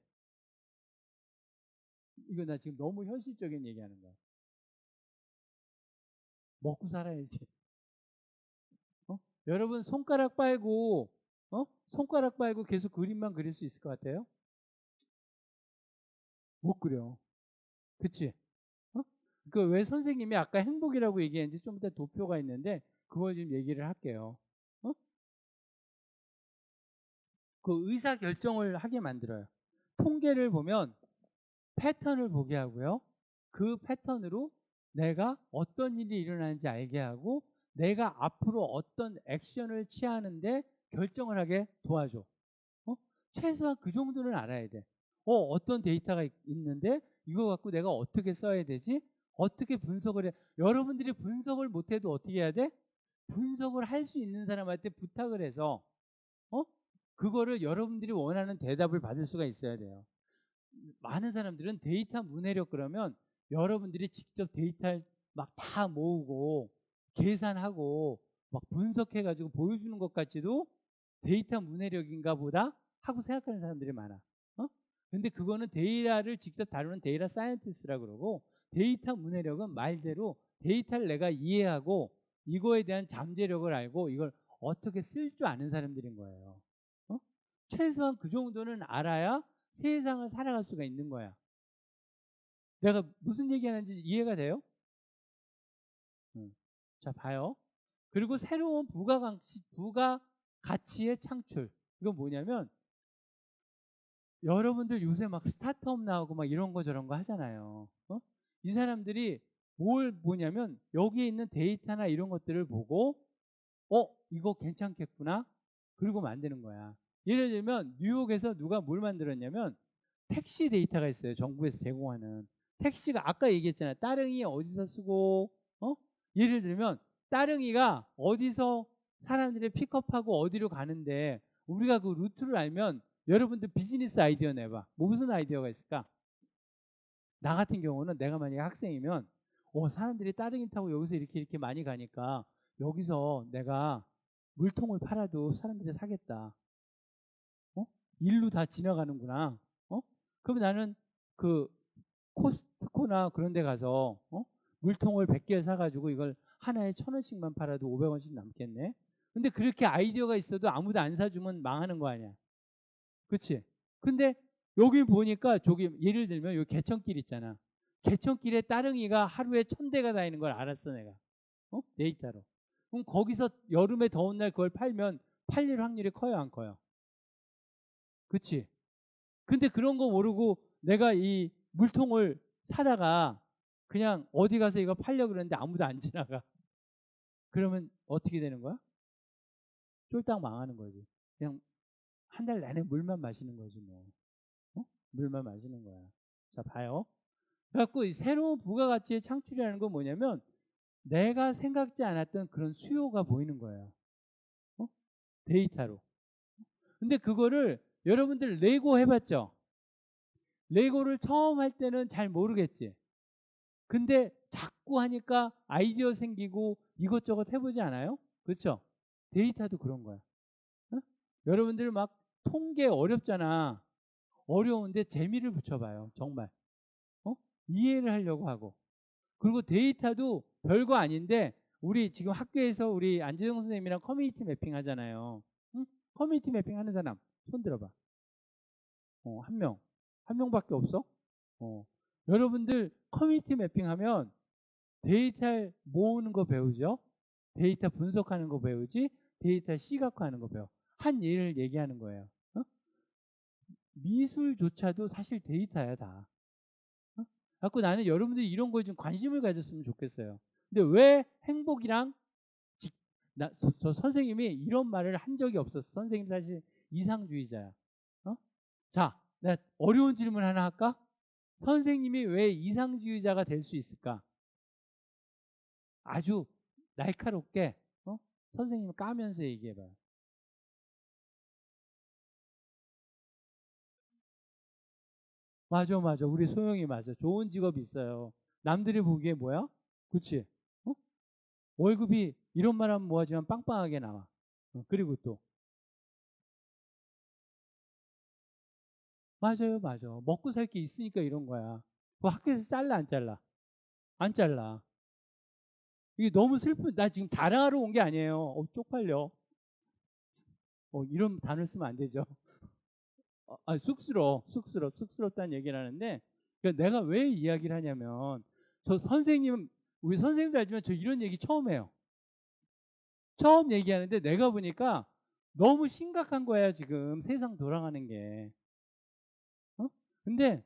이거 나 지금 너무 현실적인 얘기하는 거야. 먹고 살아야지. 여러분 손가락 빨고 계속 그림만 그릴 수 있을 것 같아요? 못 그려. 그치? 왜 선생님이 아까 행복이라고 얘기했는지 좀 이따 도표가 있는데 그걸 좀 얘기를 할게요. 그 의사 결정을 하게 만들어요. 통계를 보면 패턴을 보게 하고요. 그 패턴으로 내가 어떤 일이 일어나는지 알게 하고 내가 앞으로 어떤 액션을 취하는데 결정을 하게 도와줘. 최소한 그 정도는 알아야 돼. 어떤 데이터가 있는데 이거 갖고 내가 어떻게 써야 되지? 어떻게 분석을 해? 여러분들이 분석을 못해도 어떻게 해야 돼? 분석을 할 수 있는 사람한테 부탁을 해서 그거를 여러분들이 원하는 대답을 받을 수가 있어야 돼요. 많은 사람들은 데이터 문해력 그러면 여러분들이 직접 데이터를 막 다 모으고 계산하고 막 분석해가지고 보여주는 것 같지도 데이터 문해력인가 보다 하고 생각하는 사람들이 많아. 근데 그거는 데이터를 직접 다루는 데이터 사이언티스트라고 그러고, 데이터 문해력은 말대로 데이터를 내가 이해하고 이거에 대한 잠재력을 알고 이걸 어떻게 쓸 줄 아는 사람들인 거예요. 최소한 그 정도는 알아야 세상을 살아갈 수가 있는 거야. 내가 무슨 얘기하는지 이해가 돼요? 자, 봐요. 그리고 새로운 부가가치의 창출. 이건 뭐냐면, 여러분들 요새 막 스타트업 나오고 막 이런 거 저런 거 하잖아요. 이 사람들이 뭘 보냐면 여기에 있는 데이터나 이런 것들을 보고 이거 괜찮겠구나. 그리고 만드는 거야. 예를 들면 뉴욕에서 누가 뭘 만들었냐면 택시 데이터가 있어요. 정부에서 제공하는. 택시가 아까 얘기했잖아요. 따릉이 어디서 쓰고, 예를 들면 따릉이가 어디서 사람들이 픽업하고 어디로 가는데 우리가 그 루트를 알면, 여러분들 비즈니스 아이디어 내봐. 뭐 무슨 아이디어가 있을까? 나 같은 경우는 내가 만약에 학생이면 사람들이 따릉이 타고 여기서 이렇게 많이 가니까 여기서 내가 물통을 팔아도 사람들이 사겠다. 일로 다 지나가는구나. 그럼 나는 그 코스트코나 그런 데 가서 물통을 100개 사가지고 이걸 하나에 1,000원씩만 팔아도 500원씩 남겠네. 근데 그렇게 아이디어가 있어도 아무도 안 사주면 망하는 거 아니야. 그치? 근데 여기 보니까 저기 예를 들면 여기 개천길 있잖아. 개천길에 따릉이가 하루에 1,000대가 다니는 걸 알았어 내가. 데이터로. 그럼 거기서 여름에 더운 날 그걸 팔면 팔릴 확률이 커요, 안 커요? 그치? 근데 그런 거 모르고 내가 이 물통을 사다가 그냥 어디 가서 이거 팔려고 그러는데 아무도 안 지나가. 그러면 어떻게 되는 거야? 쫄딱 망하는 거지. 그냥 한 달 내내 물만 마시는 거지 뭐. 물만 마시는 거야. 자, 봐요. 그래갖고 이 새로운 부가가치의 창출이라는 건 뭐냐면 내가 생각지 않았던 그런 수요가 보이는 거예요. 데이터로. 근데 그거를 여러분들 레고 해봤죠? 레고를 처음 할 때는 잘 모르겠지. 근데 자꾸 하니까 아이디어 생기고 이것저것 해보지 않아요? 그렇죠? 데이터도 그런 거야. 여러분들 막 통계 어렵잖아. 어려운데 재미를 붙여봐요. 정말. 이해를 하려고 하고. 그리고 데이터도 별거 아닌데 우리 지금 학교에서 우리 안재정 선생님이랑 커뮤니티 매핑 하잖아요. 응? 커뮤니티 매핑 하는 사람 손 들어봐. 한 명. 한 명밖에 없어? 여러분들 커뮤니티 매핑하면 데이터 모으는 거 배우죠? 데이터 분석하는 거 배우지? 데이터 시각화하는 거 배워. 한 예를 얘기하는 거예요. 미술조차도 사실 데이터야 다. 그래서 나는 여러분들이 이런 거에 좀 관심을 가졌으면 좋겠어요. 근데 왜 행복이랑 저 선생님이 이런 말을 한 적이 없었어. 선생님 사실 이상주의자야. 자, 내가 어려운 질문 하나 할까? 선생님이 왜 이상주의자가 될 수 있을까? 아주 날카롭게 선생님 까면서 얘기해봐요. 맞아. 우리 소영이 맞아. 좋은 직업 있어요. 남들이 보기에 뭐야? 그치? 월급이 이런 말 하면 뭐하지만 빵빵하게 나와. 그리고 또 맞아요. 먹고 살 게 있으니까 이런 거야. 뭐 학교에서 잘라 안 잘라? 안 잘라. 이게 너무 슬픈. 나 지금 자랑하러 온 게 아니에요. 쪽팔려. 이런 단어 쓰면 안 되죠. 쑥스럽다는 얘기를 하는데, 그러니까 내가 왜 이야기를 하냐면, 우리 선생님도 알지만 저 이런 얘기 처음 해요. 처음 얘기하는데 내가 보니까 너무 심각한 거야, 지금 세상 돌아가는 게. 근데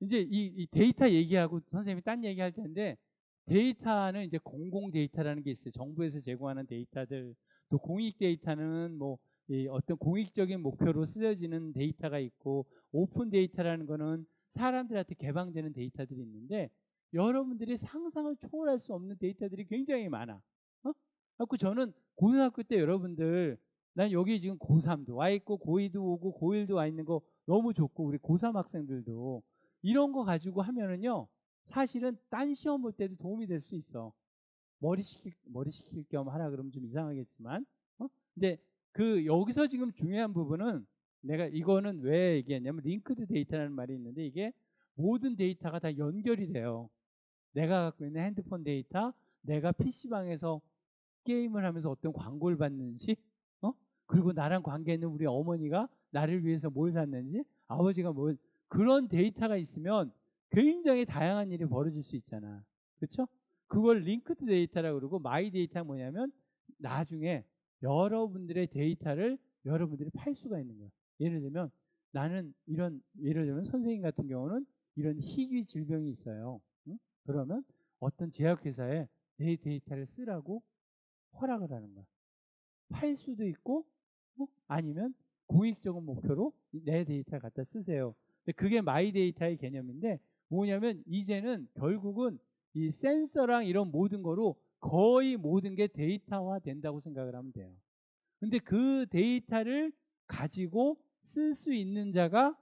이제 이 데이터 얘기하고 선생님이 딴 얘기할 텐데, 데이터는 이제 공공 데이터라는 게 있어요. 정부에서 제공하는 데이터들, 또 공익 데이터는 뭐 이 어떤 공익적인 목표로 쓰여지는 데이터가 있고, 오픈 데이터라는 거는 사람들한테 개방되는 데이터들이 있는데, 여러분들이 상상을 초월할 수 없는 데이터들이 굉장히 많아. 그래서 저는 고등학교 때 여러분들 난 여기 지금 고3도 와 있고 고2도 오고 고1도 와 있는 거 너무 좋고 우리 고3 학생들도 이런 거 가지고 하면은요 사실은 딴 시험 볼 때도 도움이 될 수 있어. 머리 식힐 겸 하라 그러면 좀 이상하겠지만 근데 그 여기서 지금 중요한 부분은 내가 이거는 왜 얘기했냐면 링크드 데이터라는 말이 있는데 이게 모든 데이터가 다 연결이 돼요. 내가 갖고 있는 핸드폰 데이터, 내가 PC방에서 게임을 하면서 어떤 광고를 받는지, 그리고 나랑 관계 있는 우리 어머니가 나를 위해서 뭘 샀는지, 아버지가 뭘, 그런 데이터가 있으면 굉장히 다양한 일이 벌어질 수 있잖아. 그렇죠? 그걸 링크드 데이터라고 그러고 마이 데이터가 뭐냐면 나중에 여러분들의 데이터를 여러분들이 팔 수가 있는 거야. 예를 들면 나는 예를 들면 선생님 같은 경우는 이런 희귀 질병이 있어요. 응? 그러면 어떤 제약회사에 내 데이터를 쓰라고 허락을 하는 거야. 팔 수도 있고 아니면 공익적인 목표로 내 데이터를 갖다 쓰세요. 근데 그게 마이 데이터의 개념인데 뭐냐면 이제는 결국은 이 센서랑 이런 모든 거로 거의 모든 게 데이터화 된다고 생각을 하면 돼요. 근데 그 데이터를 가지고 쓸 수 있는 자가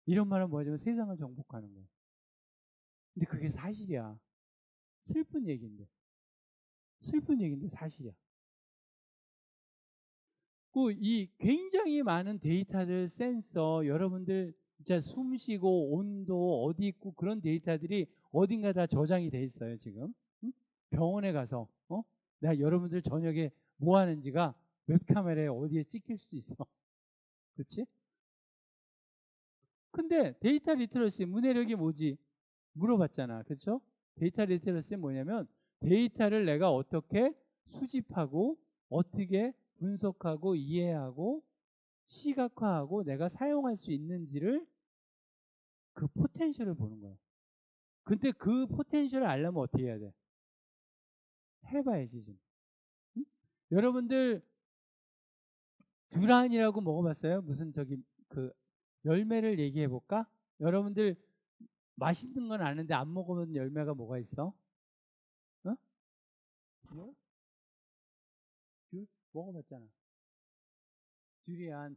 이런 말은 뭐냐면 세상을 정복하는 거예요. 근데 그게 사실이야. 슬픈 얘기인데 사실이야. 이 굉장히 많은 데이터들, 센서, 여러분들 진짜 숨 쉬고 온도 어디 있고 그런 데이터들이 어딘가 다 저장이 돼 있어요 지금. 응? 병원에 가서 내가 여러분들 저녁에 뭐 하는지가 웹카메라에 어디에 찍힐 수도 있어. 그렇지? 근데 데이터 리터러시 문해력이 뭐지? 물어봤잖아. 그렇죠? 데이터 리터러시 뭐냐면 데이터를 내가 어떻게 수집하고 어떻게 분석하고 이해하고 시각화하고 내가 사용할 수 있는지를 그 포텐셜을 보는 거야. 근데 그 포텐셜을 알려면 어떻게 해야 돼? 해봐야지 지금. 응? 여러분들 듀란이라고 먹어봤어요? 무슨 저기 그 열매를 얘기해 볼까? 여러분들 맛있는 건 아는데 안 먹으면 열매가 뭐가 있어? 어? 뭐? 먹어봤잖아. 두리안.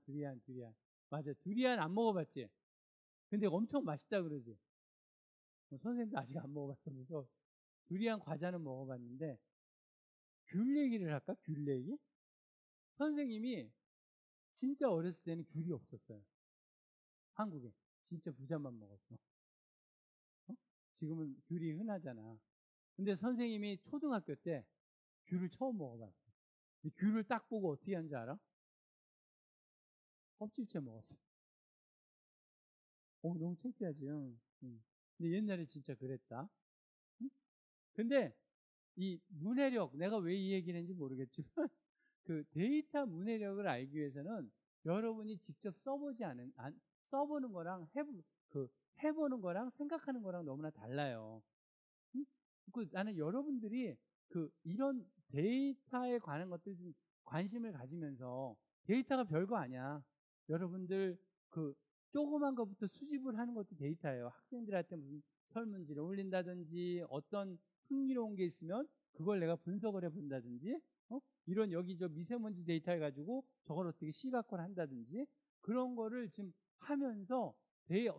맞아. 두리안 안 먹어봤지? 근데 엄청 맛있다 그러지? 선생님도 아직 안 먹어봤어. 무서워. 두리안 과자는 먹어봤는데, 귤 얘기를 할까? 귤 얘기? 선생님이 진짜 어렸을 때는 귤이 없었어요. 한국에. 진짜 부자만 먹었어. 지금은 귤이 흔하잖아. 근데 선생님이 초등학교 때 귤을 처음 먹어봤어. 귤을 딱 보고 어떻게 하는지 알아? 껍질째 먹었어. 너무 창피하지. 응. 근데 옛날에 진짜 그랬다. 응? 근데 이 문해력, 내가 왜 이 얘기를 했는지 모르겠지만 그 데이터 문해력을 알기 위해서는 여러분이 직접 써보는 거랑 해보는 거랑 생각하는 거랑 너무나 달라요. 응? 나는 여러분들이 이런 데이터에 관한 것들 좀 관심을 가지면서 데이터가 별거 아니야. 여러분들 조그만 것부터 수집을 하는 것도 데이터예요. 학생들한테 무슨 설문지를 올린다든지 어떤 흥미로운 게 있으면 그걸 내가 분석을 해본다든지 이런 여기 저 미세먼지 데이터 해가지고 저걸 어떻게 시각화를 한다든지 그런 거를 지금 하면서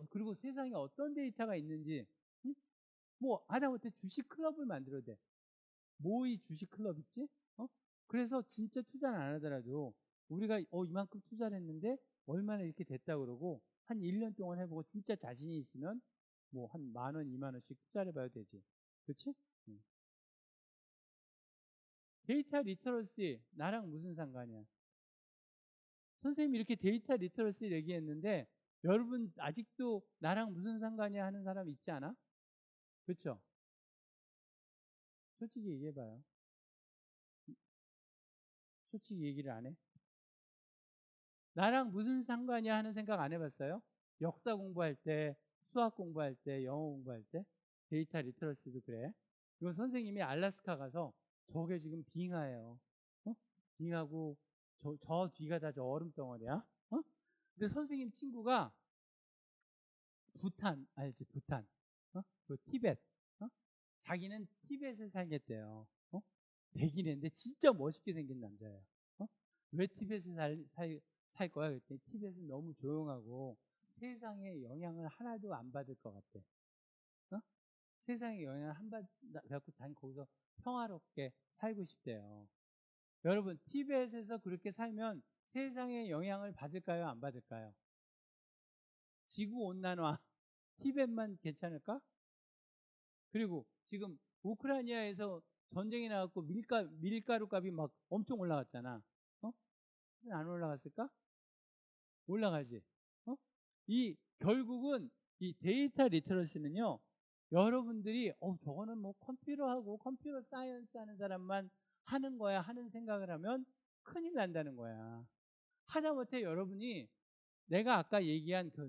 그리고 세상에 어떤 데이터가 있는지 뭐 하다못해 주식 클럽을 만들어도 돼. 모의 주식 클럽 있지? 그래서 진짜 투자는 안 하더라도 우리가 이만큼 투자를 했는데 얼마나 이렇게 됐다 그러고 한 1년 동안 해보고 진짜 자신이 있으면 뭐 한 10,000원, 20,000원씩 투자를 해봐야 되지. 그렇지? 데이터 리터러시 나랑 무슨 상관이야? 선생님이 이렇게 데이터 리터러시 얘기했는데 여러분 아직도 나랑 무슨 상관이야 하는 사람 있지 않아? 그렇죠? 솔직히 얘기해봐요. 솔직히 얘기를 안 해? 나랑 무슨 상관이야 하는 생각 안 해봤어요? 역사 공부할 때, 수학 공부할 때, 영어 공부할 때, 데이터 리터러시도 그래. 이거 선생님이 알래스카 가서 저게 지금 빙하예요. 빙하고 저 뒤가 다 저 얼음 덩어리야. 근데 선생님 친구가 부탄 알지? 부탄. 그 티벳. 자기는 티벳에 살겠대요. 백인인데 진짜 멋있게 생긴 남자예요. 왜 티벳에 살 거야? 그랬더니 티벳은 너무 조용하고 세상의 영향을 하나도 안 받을 것 같아. 어? 세상의 영향을 안 받고 자기 거기서 평화롭게 살고 싶대요. 여러분, 티벳에서 그렇게 살면 세상의 영향을 받을까요? 안 받을까요? 지구온난화, 티벳만 괜찮을까? 그리고 지금 우크라이나에서 전쟁이 나갖고 밀가루 값이 막 엄청 올라갔잖아. 어? 왜 안 올라갔을까? 올라가지. 어? 결국은 이 데이터 리터러시는요, 여러분들이 저거는 뭐 컴퓨터하고 컴퓨터 사이언스 하는 사람만 하는 거야 하는 생각을 하면 큰일 난다는 거야. 하다못해 여러분이 내가 아까 얘기한 그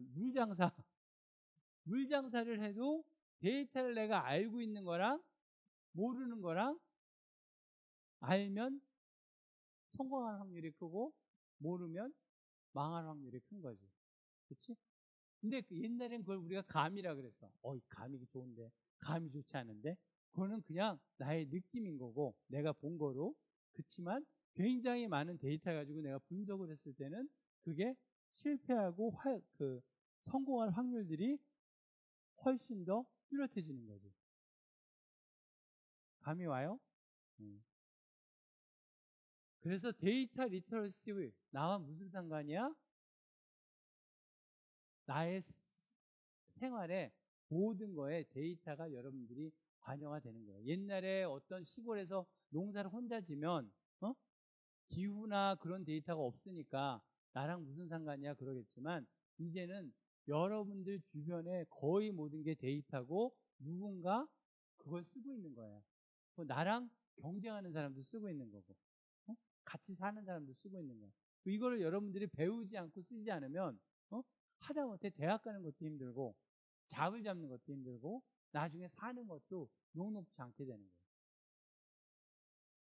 물장사를 해도 데이터를 내가 알고 있는 거랑 모르는 거랑 알면 성공할 확률이 크고 모르면 망할 확률이 큰 거지. 그렇지? 근데 옛날엔 그걸 우리가 감이라 그랬어. 감이 좋은데, 감이 좋지 않은데, 그거는 그냥 나의 느낌인 거고, 내가 본 거로. 그렇지만 굉장히 많은 데이터 가지고 내가 분석을 했을 때는 그게 실패하고 성공할 확률들이 훨씬 더 뚜렷해지는 거지. 감이 와요? 그래서 데이터 리터러시 나와 무슨 상관이야? 나의 생활에 모든 거에 데이터가 여러분들이 반영화 되는 거예요. 옛날에 어떤 시골에서 농사를 혼자 지면 기후나 그런 데이터가 없으니까 나랑 무슨 상관이야 그러겠지만 이제는 여러분들 주변에 거의 모든 게 데이터고 누군가 그걸 쓰고 있는 거예요. 나랑 경쟁하는 사람도 쓰고 있는 거고 같이 사는 사람도 쓰고 있는 거예요. 이거를 여러분들이 배우지 않고 쓰지 않으면 하다못해 대학 가는 것도 힘들고 잡을 잡는 것도 힘들고 나중에 사는 것도 녹록지 않게 되는 거예요.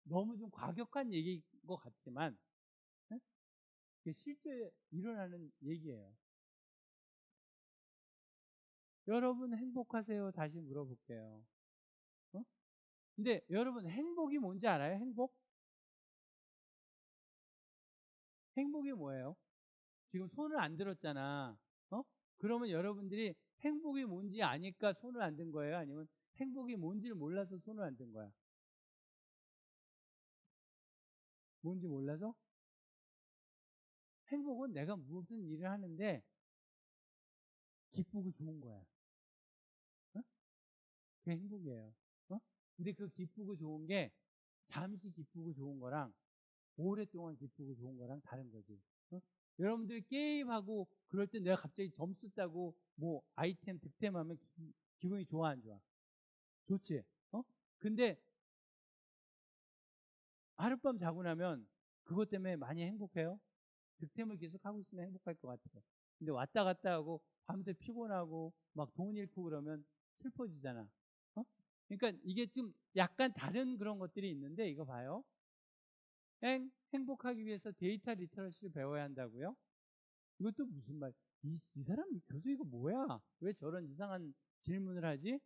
너무 좀 과격한 얘기인 것 같지만 이게 실제 일어나는 얘기예요. 여러분 행복하세요? 다시 물어볼게요. 근데 여러분 행복이 뭔지 알아요? 행복이 뭐예요? 지금 손을 안 들었잖아. 그러면 여러분들이 행복이 뭔지 아니까 손을 안 든 거예요? 아니면 행복이 뭔지를 몰라서 손을 안 든 거야? 뭔지 몰라서? 행복은 내가 무슨 일을 하는데 기쁘고 좋은 거야. 그게 행복이에요. 근데 그 기쁘고 좋은 게 잠시 기쁘고 좋은 거랑 오랫동안 기쁘고 좋은 거랑 다른 거지. 여러분들이 게임하고 그럴 때 내가 갑자기 점수 따고 뭐 아이템 득템하면 기분이 좋아 안 좋아? 좋지. 근데 하룻밤 자고 나면 그것 때문에 많이 행복해요? 득템을 계속 하고 있으면 행복할 것 같아요. 근데 왔다 갔다 하고 밤새 피곤하고 막 돈 잃고 그러면 슬퍼지잖아. 그러니까 이게 좀 약간 다른 그런 것들이 있는데 이거 봐요. 행복하기 위해서 데이터 리터러시를 배워야 한다고요? 이것도 무슨 말? 이 사람 교수 이거 뭐야? 왜 저런 이상한 질문을 하지?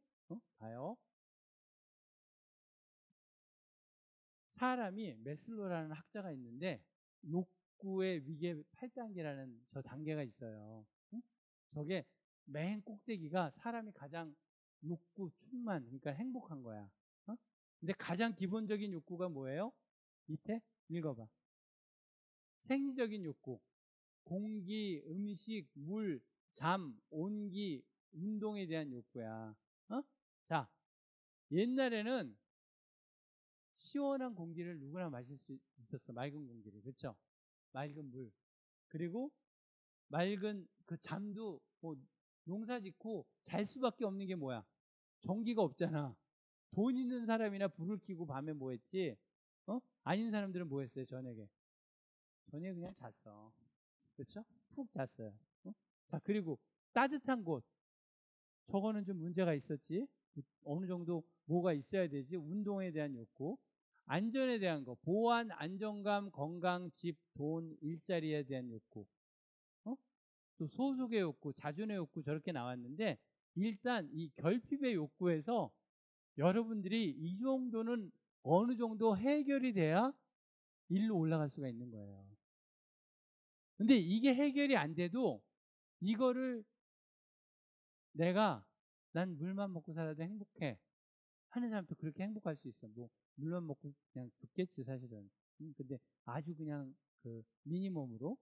봐요. 사람이 메슬로라는 학자가 있는데 욕구의 위계 8단계라는 저 단계가 있어요. 저게 맨 꼭대기가 사람이 가장 욕구 충만, 그러니까 행복한 거야. 근데 가장 기본적인 욕구가 뭐예요? 밑에 읽어봐. 생리적인 욕구. 공기, 음식, 물, 잠, 온기, 운동에 대한 욕구야. 자, 옛날에는 시원한 공기를 누구나 마실 수 있었어. 맑은 공기를. 그렇죠? 맑은 물. 그리고 맑은 그 잠도 뭐 농사 짓고 잘 수밖에 없는 게 뭐야? 전기가 없잖아. 돈 있는 사람이나 불을 켜고 밤에 뭐 했지? 아닌 사람들은 뭐 했어요? 저녁에 그냥 잤어. 그렇죠? 푹 잤어요. 자, 그리고 따뜻한 곳. 저거는 좀 문제가 있었지. 어느 정도 뭐가 있어야 되지? 운동에 대한 욕구. 안전에 대한 거. 보안, 안정감, 건강, 집, 돈, 일자리에 대한 욕구. 또 소속의 욕구, 자존의 욕구 저렇게 나왔는데 일단 이 결핍의 욕구에서 여러분들이 이 정도는 어느 정도 해결이 돼야 일로 올라갈 수가 있는 거예요. 근데 이게 해결이 안 돼도 이거를 난 물만 먹고 살아도 행복해 하는 사람도 그렇게 행복할 수 있어. 뭐 물만 먹고 그냥 죽겠지 사실은. 근데 아주 그냥 그 미니멈으로.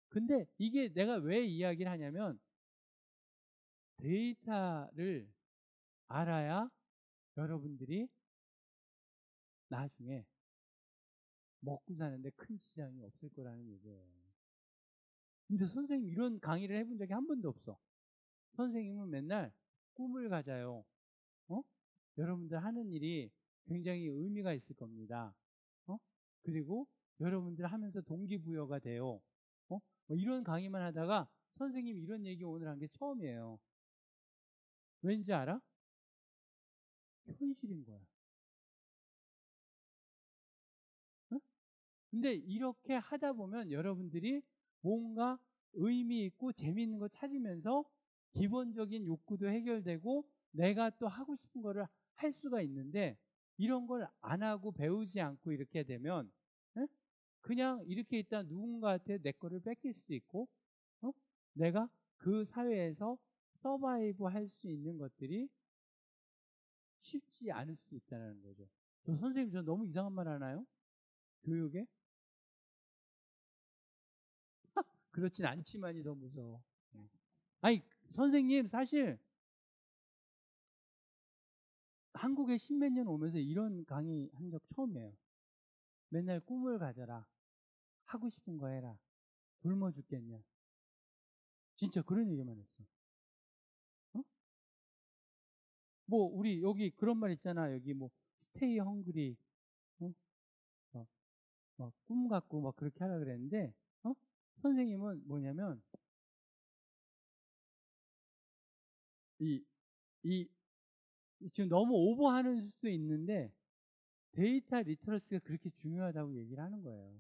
근데 이게 내가 왜 이야기를 하냐면 데이터를 알아야 여러분들이 나중에 먹고 사는데 큰 지장이 없을 거라는 얘기예요. 근데 선생님 이런 강의를 해본 적이 한 번도 없어. 선생님은 맨날 꿈을 가져요. 여러분들 하는 일이 굉장히 의미가 있을 겁니다. 그리고 여러분들 하면서 동기부여가 돼요. 뭐 이런 강의만 하다가 선생님 이런 얘기 오늘 한 게 처음이에요. 왠지 알아? 현실인 거야. 근데 이렇게 하다 보면 여러분들이 뭔가 의미 있고 재미있는 거 찾으면서 기본적인 욕구도 해결되고 내가 또 하고 싶은 거를 할 수가 있는데 이런 걸 안 하고 배우지 않고 이렇게 되면 그냥 이렇게 있다 누군가한테 내 거를 뺏길 수도 있고 내가 그 사회에서 서바이브 할 수 있는 것들이 쉽지 않을 수 있다는 거죠. 선생님 저 너무 이상한 말 하나요? 교육에? 그렇진 않지만이 더 무서워. 아니 선생님 사실 한국에 십몇 년 오면서 이런 강의 한 적 처음이에요. 맨날 꿈을 가져라. 하고 싶은 거 해라. 굶어 죽겠냐. 진짜 그런 얘기만 했어. 뭐 우리 여기 그런 말 있잖아. 여기 뭐 스테이 헝그리 꿈 갖고 막 그렇게 하라 그랬는데 선생님은 뭐냐면 이 지금 너무 오버하는 수도 있는데 데이터 리터러시가 그렇게 중요하다고 얘기를 하는 거예요.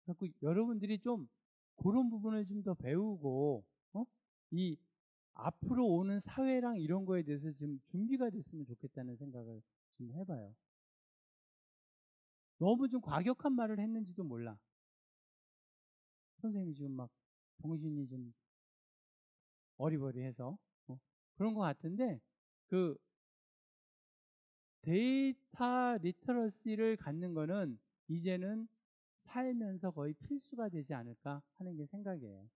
그래서 여러분들이 좀 그런 부분을 좀 더 배우고 이 앞으로 오는 사회랑 이런 거에 대해서 좀 준비가 됐으면 좋겠다는 생각을 좀 해봐요. 너무 좀 과격한 말을 했는지도 몰라. 선생님이 지금 막 정신이 좀 어리버리해서 그런 것 같은데 그 데이터 리터러시를 갖는 거는 이제는 살면서 거의 필수가 되지 않을까 하는 게 생각이에요.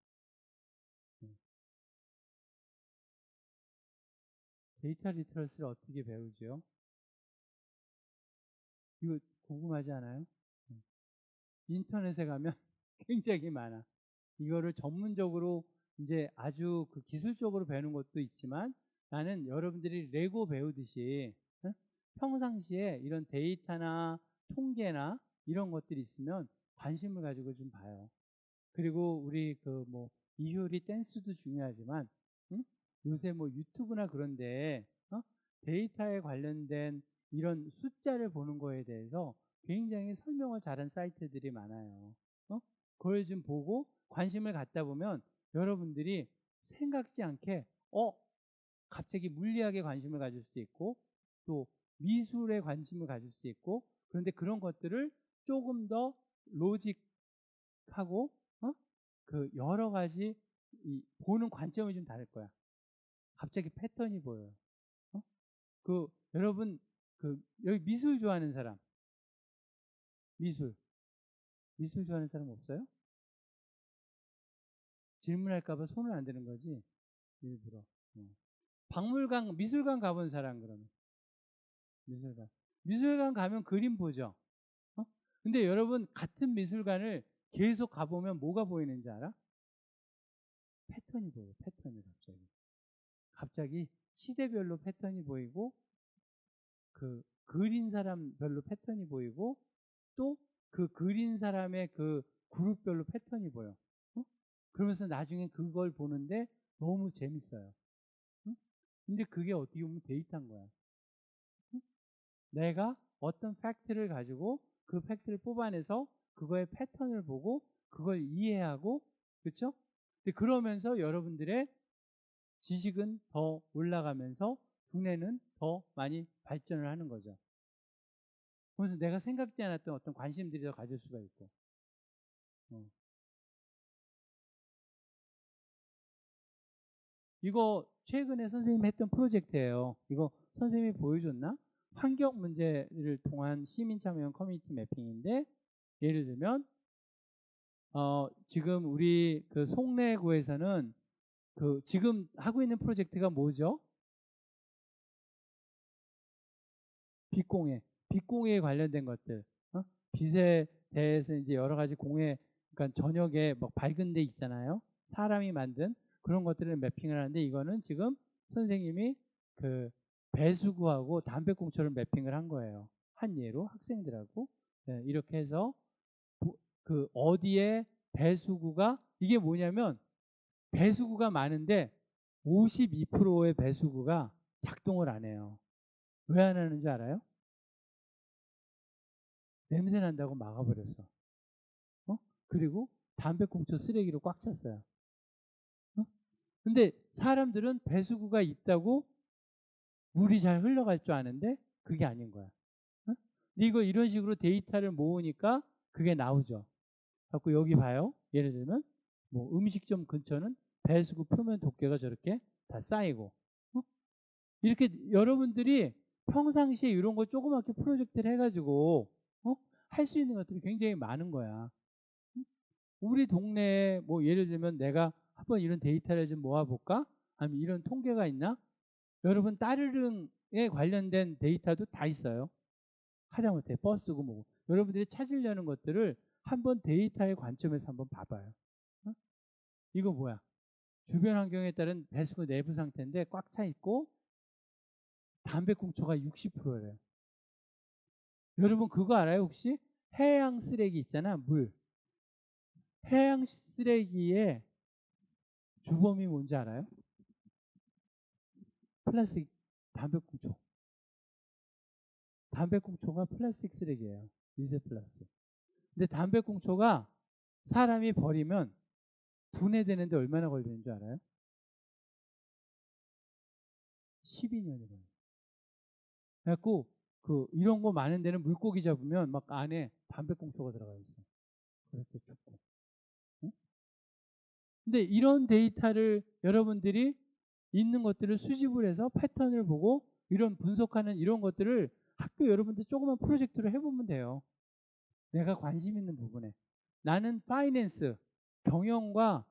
데이터 리터러시를 어떻게 배우죠? 이거 궁금하지 않아요? 인터넷에 가면 굉장히 많아. 이거를 전문적으로 이제 아주 그 기술적으로 배우는 것도 있지만 나는 여러분들이 레고 배우듯이 평상시에 이런 데이터나 통계나 이런 것들이 있으면 관심을 가지고 좀 봐요. 그리고 우리 그 뭐 이효리 댄스도 중요하지만 요새 뭐 유튜브나 그런데 데이터에 관련된 이런 숫자를 보는 거에 대해서 굉장히 설명을 잘한 사이트들이 많아요. 그걸 좀 보고 관심을 갖다 보면 여러분들이 생각지 않게 갑자기 물리학에 관심을 가질 수도 있고 또 미술에 관심을 가질 수도 있고 그런데 그런 것들을 조금 더 로직하고 그 여러 가지 보는 관점이 좀 다를 거야. 갑자기 패턴이 보여요. 그 여러분 그 여기 미술 좋아하는 사람 미술 좋아하는 사람 없어요? 질문할까봐 손을 안 드는 거지 일부러. 박물관 미술관 가본 사람 그러면 미술관 가면 그림 보죠. 근데 여러분 같은 미술관을 계속 가보면 뭐가 보이는지 알아? 패턴이 보여요. 패턴이 갑자기 시대별로 패턴이 보이고 그 그린 사람별로 패턴이 보이고 또 그 그린 사람의 그 그룹별로 패턴이 보여. 그러면서 나중에 그걸 보는데 너무 재밌어요. 근데 그게 어떻게 보면 데이터인 거야. 내가 어떤 팩트를 가지고 그 팩트를 뽑아내서 그거의 패턴을 보고 그걸 이해하고 그렇죠? 그러면서 여러분들의 지식은 더 올라가면서 두뇌는 더 많이 발전을 하는 거죠. 그래서 내가 생각지 않았던 어떤 관심들이 더 가질 수가 있고 이거 최근에 선생님이 했던 프로젝트예요. 이거 선생님이 보여줬나? 환경 문제를 통한 시민 참여형 커뮤니티 매핑인데, 예를 들면 지금 우리 그 송내구에서는 그 지금 하고 있는 프로젝트가 뭐죠? 빛공해에 관련된 것들, 빛에 대해서 이제 여러 가지 공해, 그러니까 저녁에 막 밝은 데 있잖아요. 사람이 만든 그런 것들을 매핑을 하는데, 이거는 지금 선생님이 그 배수구하고 담배꽁초를 매핑을 한 거예요. 한 예로 학생들하고. 네, 이렇게 해서 그 어디에 배수구가, 이게 뭐냐면 배수구가 많은데 52%의 배수구가 작동을 안 해요. 왜 안 하는 줄 알아요? 냄새 난다고 막아버렸어. 그리고 담배꽁초 쓰레기로 꽉 찼어요. 근데 사람들은 배수구가 있다고 물이 잘 흘러갈 줄 아는데 그게 아닌 거야. 이거 이런 식으로 데이터를 모으니까 그게 나오죠. 갖고 여기 봐요. 예를 들면 뭐 음식점 근처는 배수구 표면 독개가 저렇게 다 쌓이고, 이렇게 여러분들이 평상시에 이런 거 조그맣게 프로젝트를 해가지고 할 수 있는 것들이 굉장히 많은 거야. 우리 동네에 뭐 예를 들면 내가 한번 이런 데이터를 좀 모아볼까? 아니면 이런 통계가 있나? 여러분 따르릉에 관련된 데이터도 다 있어요. 하다못해 버스고 뭐고. 여러분들이 찾으려는 것들을 한번 데이터의 관점에서 한번 봐봐요. 이거 뭐야? 주변 환경에 따른 배수구 내부 상태인데 꽉 차 있고 담배꽁초가 60%래요. 여러분 그거 알아요 혹시? 해양 쓰레기 있잖아, 물. 해양 쓰레기의 주범이 뭔지 알아요? 플라스틱, 담배꽁초. 담배꽁초가 플라스틱 쓰레기예요. 미세 플라스틱. 근데 담배꽁초가 사람이 버리면 분해되는데 얼마나 걸리는 줄 알아요? 12년이 걸려요. 그래갖고 이런 거 많은 데는 물고기 잡으면 막 안에 담배꽁초가 들어가 있어요. 그렇게 죽고. 응? 근데 이런 데이터를 여러분들이 있는 것들을 수집을 해서 패턴을 보고 이런 분석하는 이런 것들을 학교 여러분들 조그만 프로젝트로 해보면 돼요. 내가 관심 있는 부분에. 나는 파이낸스, 경영과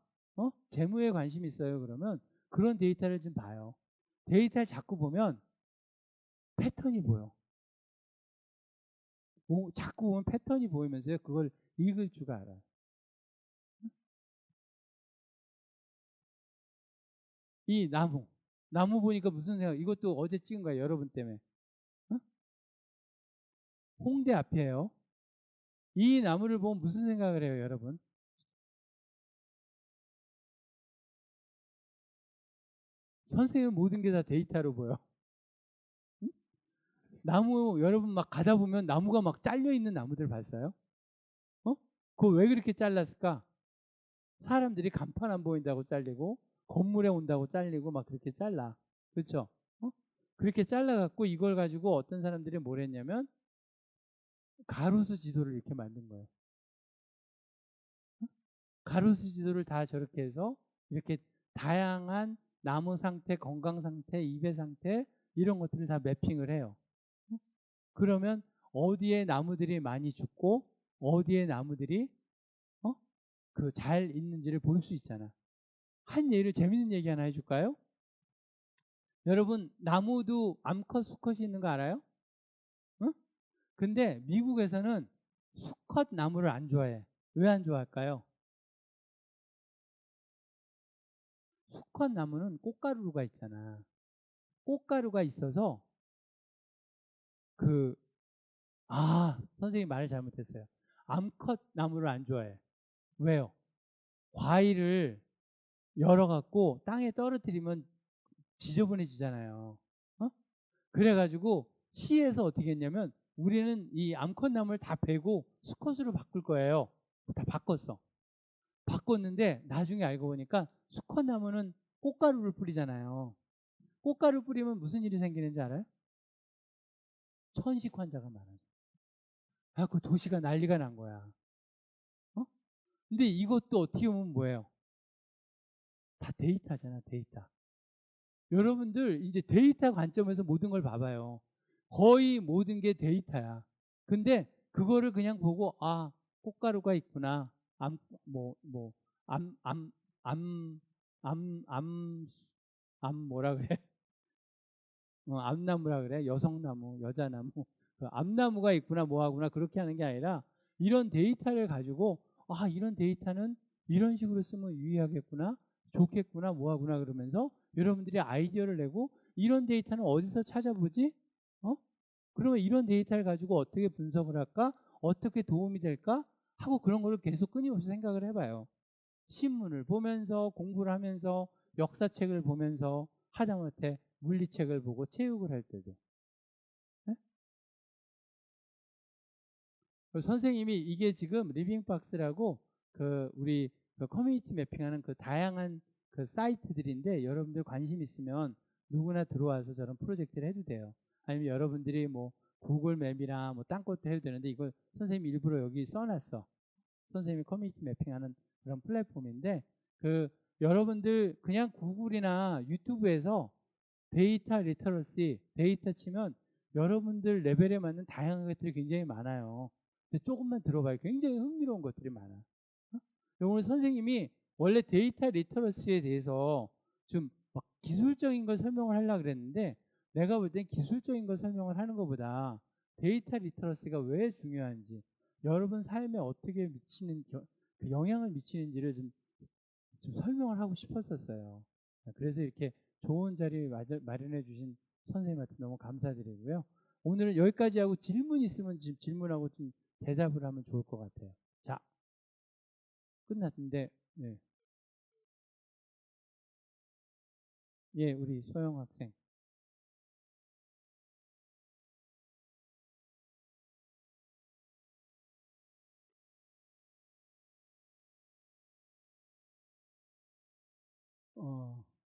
재무에 관심이 있어요. 그러면 그런 데이터를 좀 봐요. 데이터를 자꾸 보면 패턴이 보여. 자꾸 보면 패턴이 보이면서 그걸 읽을 줄 알아요. 이 나무 보니까 무슨 생각? 이것도 어제 찍은 거예요. 여러분 때문에. 홍대 앞이에요. 이 나무를 보면 무슨 생각을 해요, 여러분? 선생님은 모든 게 다 데이터로 보여. 응? 나무 여러분 막 가다 보면 나무가 막 잘려 있는 나무들 봤어요? 그거 왜 그렇게 잘랐을까? 사람들이 간판 안 보인다고 잘리고 건물에 온다고 잘리고 막 그렇게 잘라. 그렇죠? 그렇게 잘라갖고 이걸 가지고 어떤 사람들이 뭘 했냐면 가로수 지도를 이렇게 만든 거예요. 가로수 지도를 다 저렇게 해서 이렇게 다양한 나무 상태, 건강 상태, 잎의 상태 이런 것들을 다 매핑을 해요. 그러면 어디에 나무들이 많이 죽고 어디에 나무들이 그 잘 있는지를 볼 수 있잖아. 한 예를 재밌는 얘기 하나 해줄까요? 여러분 나무도 암컷, 수컷이 있는 거 알아요? 응? 근데 미국에서는 수컷 나무를 안 좋아해. 왜 안 좋아할까요? 수컷 나무는 꽃가루가 있잖아. 꽃가루가 있어서 선생님이 말을 잘못했어요. 암컷 나무를 안 좋아해. 왜요? 과일을 열어갖고 땅에 떨어뜨리면 지저분해지잖아요. 그래가지고 시에서 어떻게 했냐면 우리는 이 암컷 나무를 다 베고 수컷으로 바꿀 거예요. 다 바꿨어. 바꿨는데 나중에 알고 보니까 수컷 나무는 꽃가루를 뿌리잖아요. 꽃가루 뿌리면 무슨 일이 생기는지 알아요? 천식 환자가 많아요. 그래갖고 도시가 난리가 난 거야. 근데 이것도 어떻게 보면 뭐예요? 다 데이터잖아, 데이터. 여러분들 이제 데이터 관점에서 모든 걸 봐봐요. 거의 모든 게 데이터야. 근데 그거를 그냥 보고 아 꽃가루가 있구나. 암 암 암 암 암 뭐라 그래? 암나무라 그래? 여성나무, 여자나무. 그 암나무가 있구나, 뭐하구나 그렇게 하는 게 아니라 이런 데이터를 가지고 아 이런 데이터는 이런 식으로 쓰면 유의하겠구나, 좋겠구나, 뭐하구나 그러면서 여러분들이 아이디어를 내고 이런 데이터는 어디서 찾아보지? 그러면 이런 데이터를 가지고 어떻게 분석을 할까? 어떻게 도움이 될까? 하고 그런 거를 계속 끊임없이 생각을 해봐요. 신문을 보면서 공부를 하면서 역사책을 보면서 하다못해 물리책을 보고 체육을 할 때도. 네? 선생님이 이게 지금 리빙박스라고 그 우리 그 커뮤니티 매핑하는 그 다양한 그 사이트들인데 여러분들 관심 있으면 누구나 들어와서 저런 프로젝트를 해도 돼요. 아니면 여러분들이 뭐 구글 맵이나 뭐 딴 것도 해도 되는데 이걸 선생님이 일부러 여기 써놨어. 선생님이 커뮤니티 매핑하는 그런 플랫폼인데 그 여러분들 그냥 구글이나 유튜브에서 데이터 리터러시 데이터 치면 여러분들 레벨에 맞는 다양한 것들이 굉장히 많아요. 근데 조금만 들어봐요. 굉장히 흥미로운 것들이 많아. 오늘 선생님이 원래 데이터 리터러시에 대해서 좀 막 기술적인 걸 설명을 하려고 그랬는데 내가 볼 땐 기술적인 걸 설명을 하는 것보다 데이터 리터러시가 왜 중요한지 여러분 삶에 어떻게 미치는 그 영향을 미치는지를 좀 설명을 하고 싶었었어요. 그래서 이렇게 좋은 자리 마련해 주신 선생님한테 너무 감사드리고요. 오늘은 여기까지 하고 질문 있으면 지금 질문하고 좀 대답을 하면 좋을 것 같아요. 자, 끝났는데, 네. 예, 우리 소영 학생.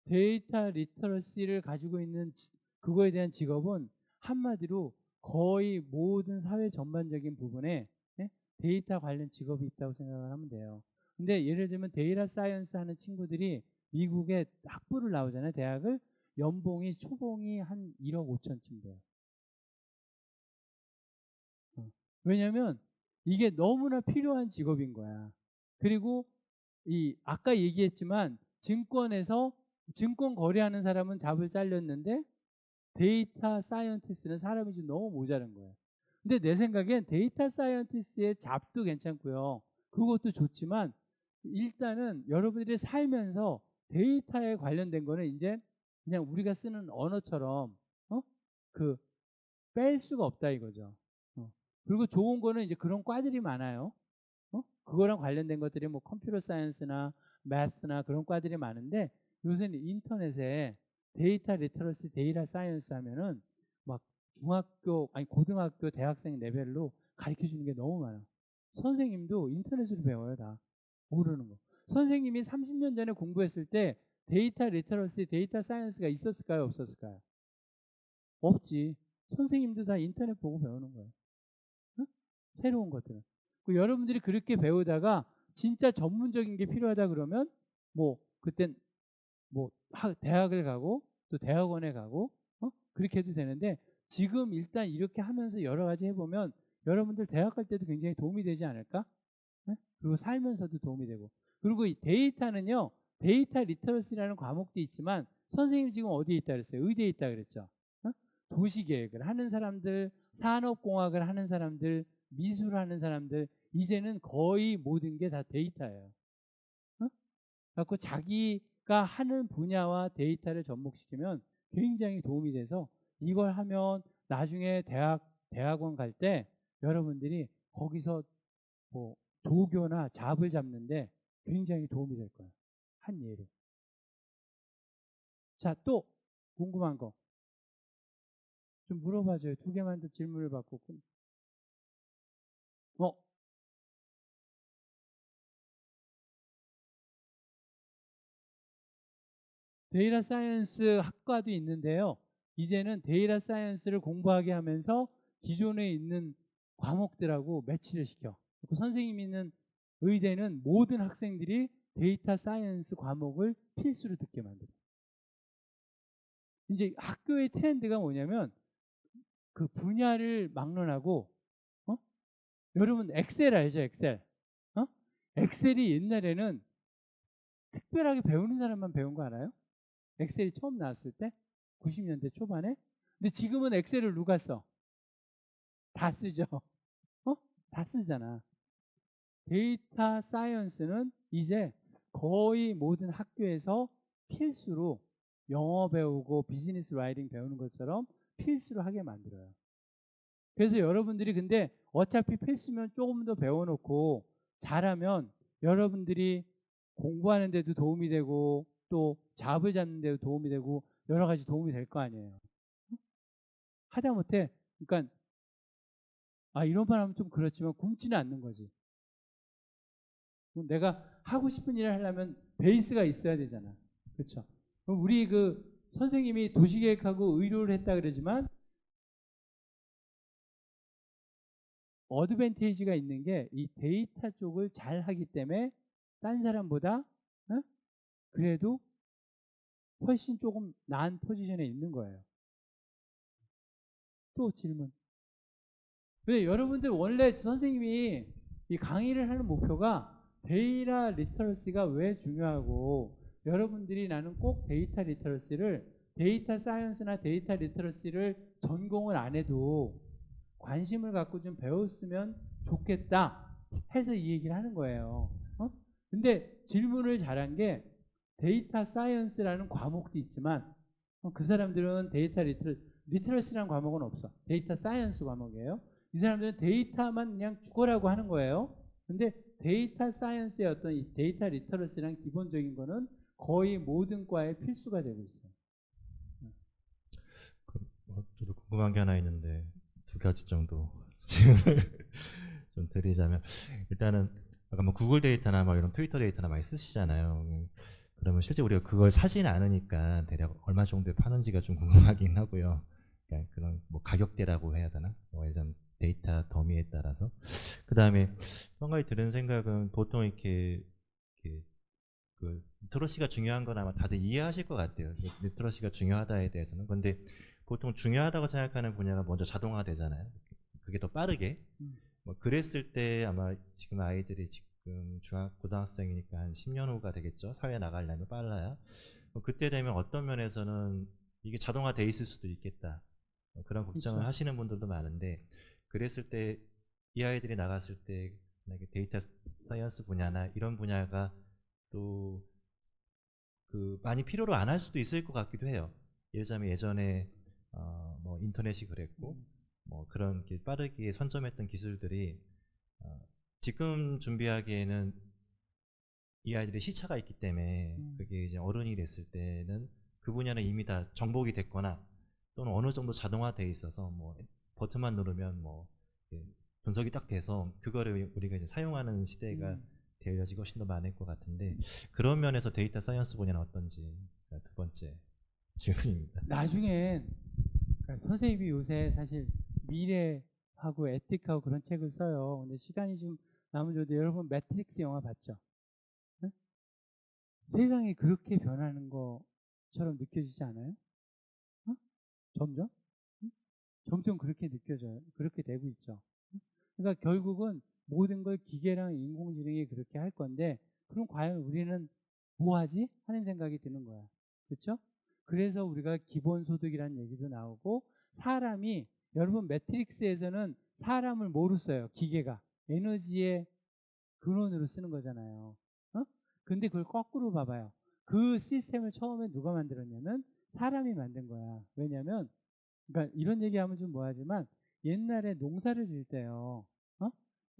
데이터 리터러시를 가지고 있는 그거에 대한 직업은 한마디로 거의 모든 사회 전반적인 부분에 예? 데이터 관련 직업이 있다고 생각을 하면 돼요. 근데 예를 들면 데이터 사이언스 하는 친구들이 미국에 학부를 나오잖아요. 대학을 연봉이 초봉이 한 1억 5천쯤 돼요. 왜냐면 이게 너무나 필요한 직업인 거야. 그리고 이 아까 얘기했지만 증권에서 증권 거래하는 사람은 잡을 잘렸는데 데이터 사이언티스트는 사람이 좀 너무 모자란 거예요. 근데 내 생각엔 데이터 사이언티스트의 잡도 괜찮고요. 그것도 좋지만 일단은 여러분들이 살면서 데이터에 관련된 거는 이제 그냥 우리가 쓰는 언어처럼 그 뺄 수가 없다 이거죠. 그리고 좋은 거는 이제 그런 과들이 많아요. 그거랑 관련된 것들이 뭐 컴퓨터 사이언스나 매스나 그런 과들이 많은데 요새는 인터넷에 데이터 리터러시 데이터 사이언스 하면은 막 중학교 아니 고등학교 대학생 레벨로 가르쳐 주는 게 너무 많아. 선생님도 인터넷으로 배워요. 다 모르는 거. 선생님이 30년 전에 공부했을 때 데이터 리터러시 데이터 사이언스가 있었을까요? 없었을까요? 없지. 선생님도 다 인터넷 보고 배우는 거예요. 응? 새로운 것들은. 여러분들이 그렇게 배우다가 진짜 전문적인 게 필요하다 그러면 뭐 그땐 뭐 대학을 가고 또 대학원에 가고 그렇게 해도 되는데 지금 일단 이렇게 하면서 여러 가지 해보면 여러분들 대학 갈 때도 굉장히 도움이 되지 않을까? 네? 그리고 살면서도 도움이 되고 그리고 이 데이터는요 데이터 리터러시라는 과목도 있지만 선생님 지금 어디에 있다 그랬어요? 의대에 있다 그랬죠? 도시계획을 하는 사람들, 산업공학을 하는 사람들, 미술을 하는 사람들 이제는 거의 모든 게 다 데이터예요. 그래서 자기가 하는 분야와 데이터를 접목시키면 굉장히 도움이 돼서 이걸 하면 나중에 대학원 갈 때 여러분들이 거기서 뭐 조교나 잡을 잡는데 굉장히 도움이 될 거예요. 한 예로. 자, 또 궁금한 거 좀 물어봐줘요. 2개만 더 질문을 받고. 데이터 사이언스 학과도 있는데요. 이제는 데이터 사이언스를 공부하게 하면서 기존에 있는 과목들하고 매치를 시켜. 선생님이 있는 의대는 모든 학생들이 데이터 사이언스 과목을 필수로 듣게 만들어요. 이제 학교의 트렌드가 뭐냐면 그 분야를 막론하고 여러분 엑셀 알죠? 엑셀. 엑셀이 옛날에는 특별하게 배우는 사람만 배운 거 알아요? 엑셀이 처음 나왔을 때 90년대 초반에. 근데 지금은 엑셀을 누가 써? 다 쓰죠. 다 쓰잖아. 데이터 사이언스는 이제 거의 모든 학교에서 필수로 영어 배우고 비즈니스 라이팅 배우는 것처럼 필수로 하게 만들어요. 그래서 여러분들이 근데 어차피 필수면 조금 더 배워놓고 잘하면 여러분들이 공부하는 데도 도움이 되고 또 잡을 잡는 데도 도움이 되고 여러 가지 도움이 될 거 아니에요. 하다못해 그러니까 이런 말 하면 좀 그렇지만 굶지는 않는 거지. 내가 하고 싶은 일을 하려면 베이스가 있어야 되잖아. 그렇죠? 우리 그 선생님이 도시계획하고 의료를 했다 그러지만 어드밴티지가 있는 게 이 데이터 쪽을 잘 하기 때문에 딴 사람보다 그래도 훨씬 조금 나은 포지션에 있는 거예요. 또 질문. 근데 여러분들 원래 선생님이 이 강의를 하는 목표가 데이터 리터러시가 왜 중요하고 여러분들이 나는 꼭 데이터 리터러시를 데이터 사이언스나 데이터 리터러시를 전공을 안 해도 관심을 갖고 좀 배웠으면 좋겠다 해서 이 얘기를 하는 거예요. 근데 질문을 잘한 게 데이터 사이언스라는 과목도 있지만 그 사람들은 데이터 리터러시라는 과목은 없어. 데이터 사이언스 과목이에요. 이 사람들은 데이터만 그냥 죽어라고 하는 거예요. 근데 데이터 사이언스의 어떤 이 데이터 리터러시라는 기본적인 거는 거의 모든 과에 필수가 되고 있어요. 저도 궁금한 게 하나 있는데 2가지 정도 질문을 좀 드리자면, 일단은 아까 뭐 구글 데이터나 뭐 이런 트위터 데이터나 많이 쓰시잖아요. 그러면 실제 우리가 그걸 사지는 않으니까 대략 얼마 정도에 파는지가 좀 궁금하긴 하고요. 그러니까 그런 뭐 가격대라고 해야 되나? 뭐 예전 데이터 더미에 따라서. 그 다음에 한 가지 드는 생각은 보통 이렇게 그 리터러시가 중요한 건 아마 다들 이해하실 것 같아요. 리터러시가 중요하다에 대해서는. 근데 보통 중요하다고 생각하는 분야가 먼저 자동화되잖아요. 그게 더 빠르게. 뭐 그랬을 때 아마 지금 아이들이 지금 고등학생이니까 한 10년 후가 되겠죠. 사회에 나가려면 빨라야. 그때 되면 어떤 면에서는 이게 자동화돼 있을 수도 있겠다. 그런 걱정을 그렇죠. 하시는 분들도 많은데, 그랬을 때 이 아이들이 나갔을 때 만약에 데이터 사이언스 분야나 이런 분야가 또 그 많이 필요로 안 할 수도 있을 것 같기도 해요. 예를 들자면 예전에 뭐 인터넷이 그랬고 뭐 그런 빠르게 선점했던 기술들이 지금 준비하기에는 이 아이들의 시차가 있기 때문에 그게 이제 어른이 됐을 때는 그 분야는 이미 다 정복이 됐거나 또는 어느 정도 자동화되어 있어서 뭐 버튼만 누르면 뭐 분석이 딱 돼서 그거를 우리가 이제 사용하는 시대가 되어지고 훨씬 더 많을 것 같은데, 그런 면에서 데이터 사이언스 분야는 어떤지 2번째 질문입니다. 나중엔 그러니까 선생님이 요새 사실 미래하고 에틱하고 그런 책을 써요. 근데 시간이 좀 남은 저도 여러분 매트릭스 영화 봤죠? 네? 세상이 그렇게 변하는 것처럼 느껴지지 않아요? 점점? 점점 그렇게 느껴져요. 그렇게 되고 있죠. 그러니까 결국은 모든 걸 기계랑 인공지능이 그렇게 할 건데, 그럼 과연 우리는 뭐 하지? 하는 생각이 드는 거야. 그렇죠? 그래서 우리가 기본소득이라는 얘기도 나오고, 사람이 여러분 매트릭스에서는 사람을 뭐로 써요? 기계가 에너지의 근원으로 쓰는 거잖아요. 근데 그걸 거꾸로 봐봐요. 그 시스템을 처음에 누가 만들었냐면 사람이 만든 거야. 왜냐면 그러니까 이런 얘기하면 좀 뭐하지만 옛날에 농사를 질 때요.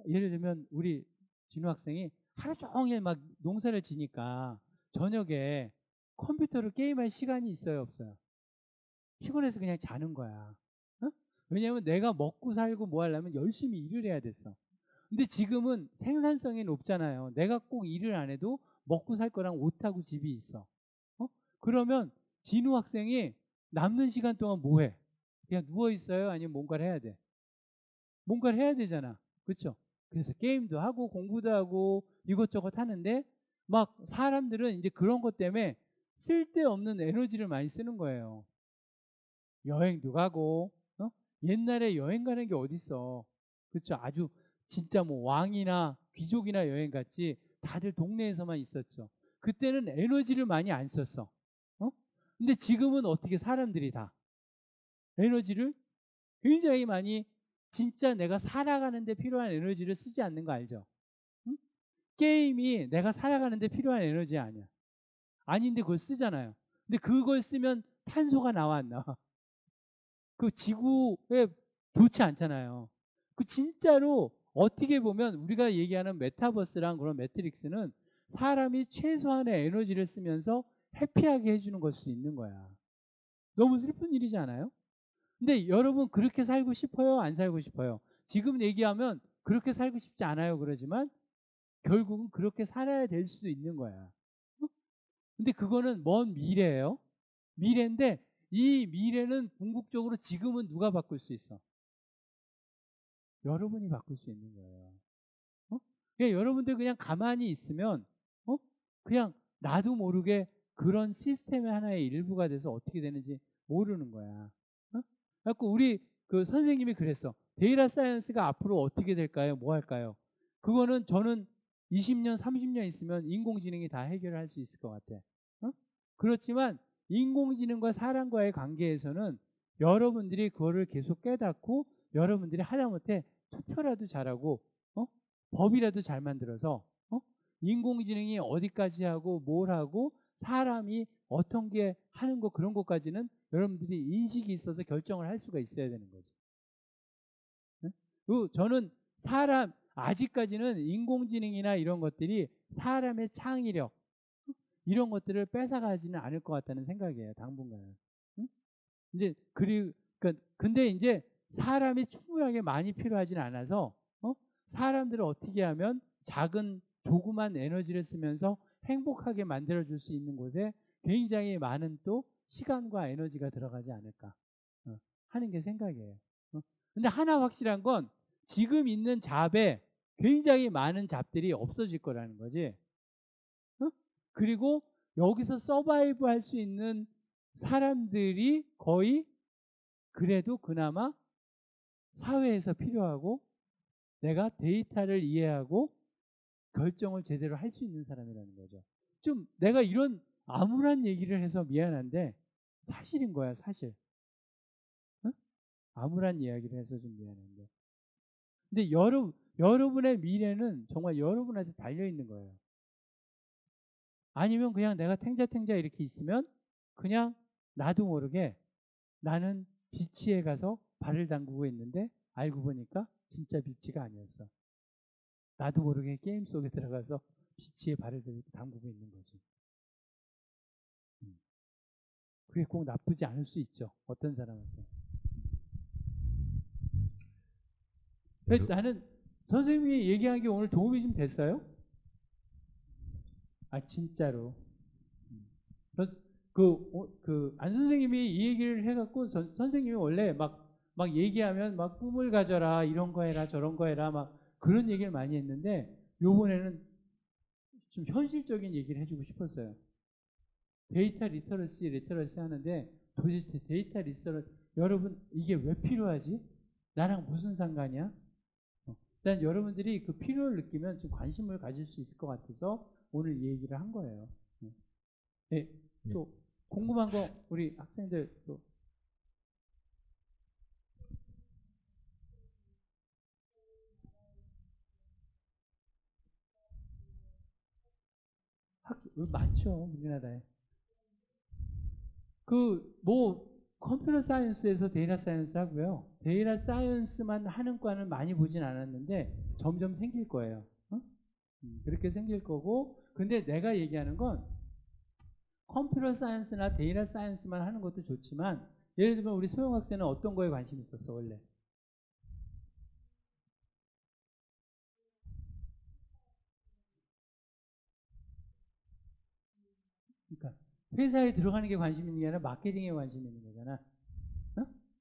예를 들면 우리 진우 학생이 하루 종일 막 농사를 지니까 저녁에 컴퓨터로 게임할 시간이 있어요, 없어요? 피곤해서 그냥 자는 거야. 왜냐하면 내가 먹고 살고 뭐 하려면 열심히 일을 해야 됐어. 근데 지금은 생산성이 높잖아요. 내가 꼭 일을 안 해도 먹고 살 거랑 옷하고 집이 있어. 그러면 진우 학생이 남는 시간 동안 뭐 해? 그냥 누워 있어요? 아니면 뭔가를 해야 돼? 뭔가를 해야 되잖아. 그렇죠? 그래서 게임도 하고 공부도 하고 이것저것 하는데 막 사람들은 이제 그런 것 때문에 쓸데없는 에너지를 많이 쓰는 거예요. 여행도 가고, 옛날에 여행 가는 게 어딨어. 그렇죠? 아주 진짜 뭐 왕이나 귀족이나 여행 갔지 다들 동네에서만 있었죠. 그때는 에너지를 많이 안 썼어. 근데 지금은 어떻게 사람들이 다 에너지를 굉장히 많이 진짜 내가 살아가는데 필요한 에너지를 쓰지 않는 거 알죠? 응? 게임이 내가 살아가는데 필요한 에너지 아니야. 아닌데 그걸 쓰잖아요. 근데 그걸 쓰면 탄소가 나와 안 나와? 그 지구에 좋지 않잖아요. 그 진짜로 어떻게 보면 우리가 얘기하는 메타버스랑 그런 매트릭스는 사람이 최소한의 에너지를 쓰면서 해피하게 해주는 걸 수도 있는 거야. 너무 슬픈 일이지 않아요? 근데 여러분 그렇게 살고 싶어요? 안 살고 싶어요? 지금 얘기하면 그렇게 살고 싶지 않아요 그러지만 결국은 그렇게 살아야 될 수도 있는 거야. 근데 그거는 먼 미래예요. 미래인데 이 미래는 궁극적으로 지금은 누가 바꿀 수 있어? 여러분이 바꿀 수 있는 거예요. 그냥 여러분들 그냥 가만히 있으면 그냥 나도 모르게 그런 시스템의 하나의 일부가 돼서 어떻게 되는지 모르는 거야. 그래갖고 우리 그 선생님이 그랬어. 데이터 사이언스가 앞으로 어떻게 될까요? 뭐 할까요? 그거는 저는 20년, 30년 있으면 인공지능이 다 해결할 수 있을 것 같아. 그렇지만 인공지능과 사람과의 관계에서는 여러분들이 그거를 계속 깨닫고 여러분들이 하다못해 투표라도 잘하고 법이라도 잘 만들어서 인공지능이 어디까지 하고 뭘 하고 사람이 어떤 게 하는 거 그런 것까지는 여러분들이 인식이 있어서 결정을 할 수가 있어야 되는 거지. 그리고 저는 아직까지는 인공지능이나 이런 것들이 사람의 창의력 이런 것들을 뺏어가지는 않을 것 같다는 생각이에요. 당분간은. 이제 근데 이제 사람이 충분하게 많이 필요하지는 않아서 사람들을 어떻게 하면 작은 조그만 에너지를 쓰면서 행복하게 만들어줄 수 있는 곳에 굉장히 많은 또 시간과 에너지가 들어가지 않을까 하는 게 생각이에요. 근데 하나 확실한 건 지금 있는 잡에 굉장히 많은 잡들이 없어질 거라는 거지. 그리고 여기서 서바이브 할 수 있는 사람들이 거의 그래도 그나마 사회에서 필요하고 내가 데이터를 이해하고 결정을 제대로 할 수 있는 사람이라는 거죠. 좀 내가 이런 암울한 얘기를 해서 미안한데 사실인 거야, 사실. 암울한 이야기를 해서 좀 미안한데. 근데 여러분의 미래는 정말 여러분한테 달려 있는 거예요. 아니면 그냥 내가 탱자탱자 이렇게 있으면 그냥 나도 모르게 나는 비치에 가서 발을 담그고 있는데 알고 보니까 진짜 비치가 아니었어. 나도 모르게 게임 속에 들어가서 비치에 발을 담그고 있는 거지. 그게 꼭 나쁘지 않을 수 있죠. 어떤 사람한테. 나는 선생님이 얘기한 게 오늘 도움이 좀 됐어요? 아 진짜로. 안 선생님이 이 얘기를 해갖고 선생님이 원래 막 얘기하면 막 꿈을 가져라 이런 거 해라 저런 거 해라 막 그런 얘기를 많이 했는데 요번에는 좀 현실적인 얘기를 해주고 싶었어요. 데이터 리터러시 하는데 도대체 데이터 리터러시 여러분 이게 왜 필요하지? 나랑 무슨 상관이야? 일단 여러분들이 그 필요를 느끼면 좀 관심을 가질 수 있을 것 같아서 오늘 이 얘기를 한 거예요. 네, 또 궁금한 거 우리 학생들 또 많죠 우리나라에. 컴퓨터 사이언스에서 데이터 사이언스 하고요. 데이터 사이언스만 하는 과는 많이 보진 않았는데 점점 생길 거예요. 그렇게 생길 거고 근데 내가 얘기하는 건 컴퓨터 사이언스나 데이터 사이언스만 하는 것도 좋지만 예를 들면 우리 소영 학생은 어떤 거에 관심 있었어 원래? 그러니까 회사에 들어가는 게 관심 있는 게 아니라 마케팅에 관심 있는 거잖아.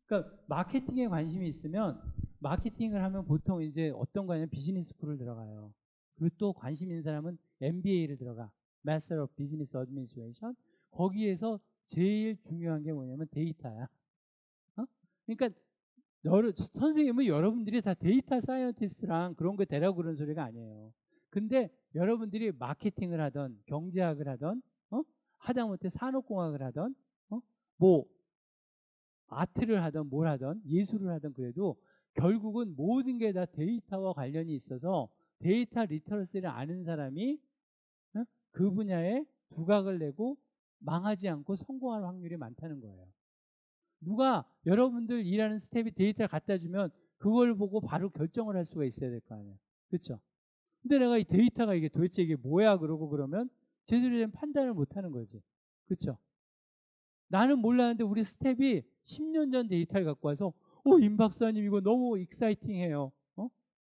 그러니까 마케팅에 관심이 있으면 마케팅을 하면 보통 이제 어떤 거냐면 비즈니스 스쿨을 들어가요. 그리고 또 관심 있는 사람은 MBA를 들어가. Master of Business Administration. 거기에서 제일 중요한 게 뭐냐면 데이터야. 그러니까 선생님은 여러분들이 다 데이터 사이언티스트랑 그런 거 되라고 그런 소리가 아니에요. 근데 여러분들이 마케팅을 하던 경제학을 하던 하다못해 산업공학을 하던 뭐 아트를 하던 뭘 하던 예술을 하던 그래도 결국은 모든 게 다 데이터와 관련이 있어서 데이터 리터러시를 아는 사람이 그 분야에 두각을 내고 망하지 않고 성공할 확률이 많다는 거예요. 누가 여러분들 일하는 스텝이 데이터를 갖다 주면 그걸 보고 바로 결정을 할 수가 있어야 될 거 아니에요. 그렇죠? 근데 내가 이 데이터가 이게 도대체 이게 뭐야 그러고 그러면 제대로 된 판단을 못 하는 거지. 그렇죠? 나는 몰랐는데 우리 스텝이 10년 전 데이터를 갖고 와서 임 박사님 이거 너무 익사이팅해요.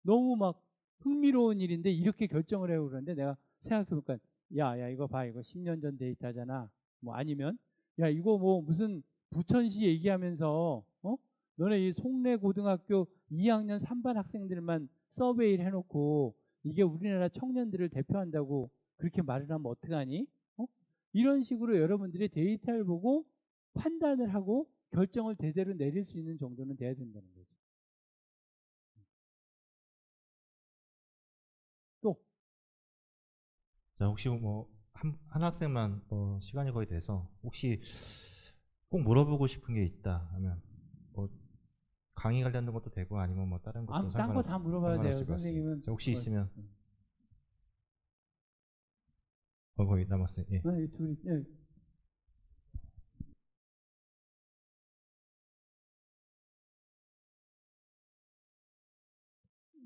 너무 막 흥미로운 일인데 이렇게 결정을 해요 그러는데 내가 생각해보니까 야 이거 봐 이거 10년 전 데이터잖아. 뭐 아니면 야 이거 뭐 무슨 부천시 얘기하면서 너네 이 송내고등학교 2학년 3반 학생들만 서베이를 해놓고 이게 우리나라 청년들을 대표한다고 그렇게 말을 하면 어떡하니? 이런 식으로 여러분들이 데이터를 보고 판단을 하고 결정을 제대로 내릴 수 있는 정도는 돼야 된다는 거죠. 또 자, 혹시 뭐 한 학생만 시간이 거의 돼서 혹시 꼭 물어보고 싶은 게 있다 하면 뭐 강의 관련된 것도 되고 아니면 뭐 다른 것도 딴 거 다 물어봐야 돼요. 선생님은 혹시 있으면 거의 남았어요. 예. 둘이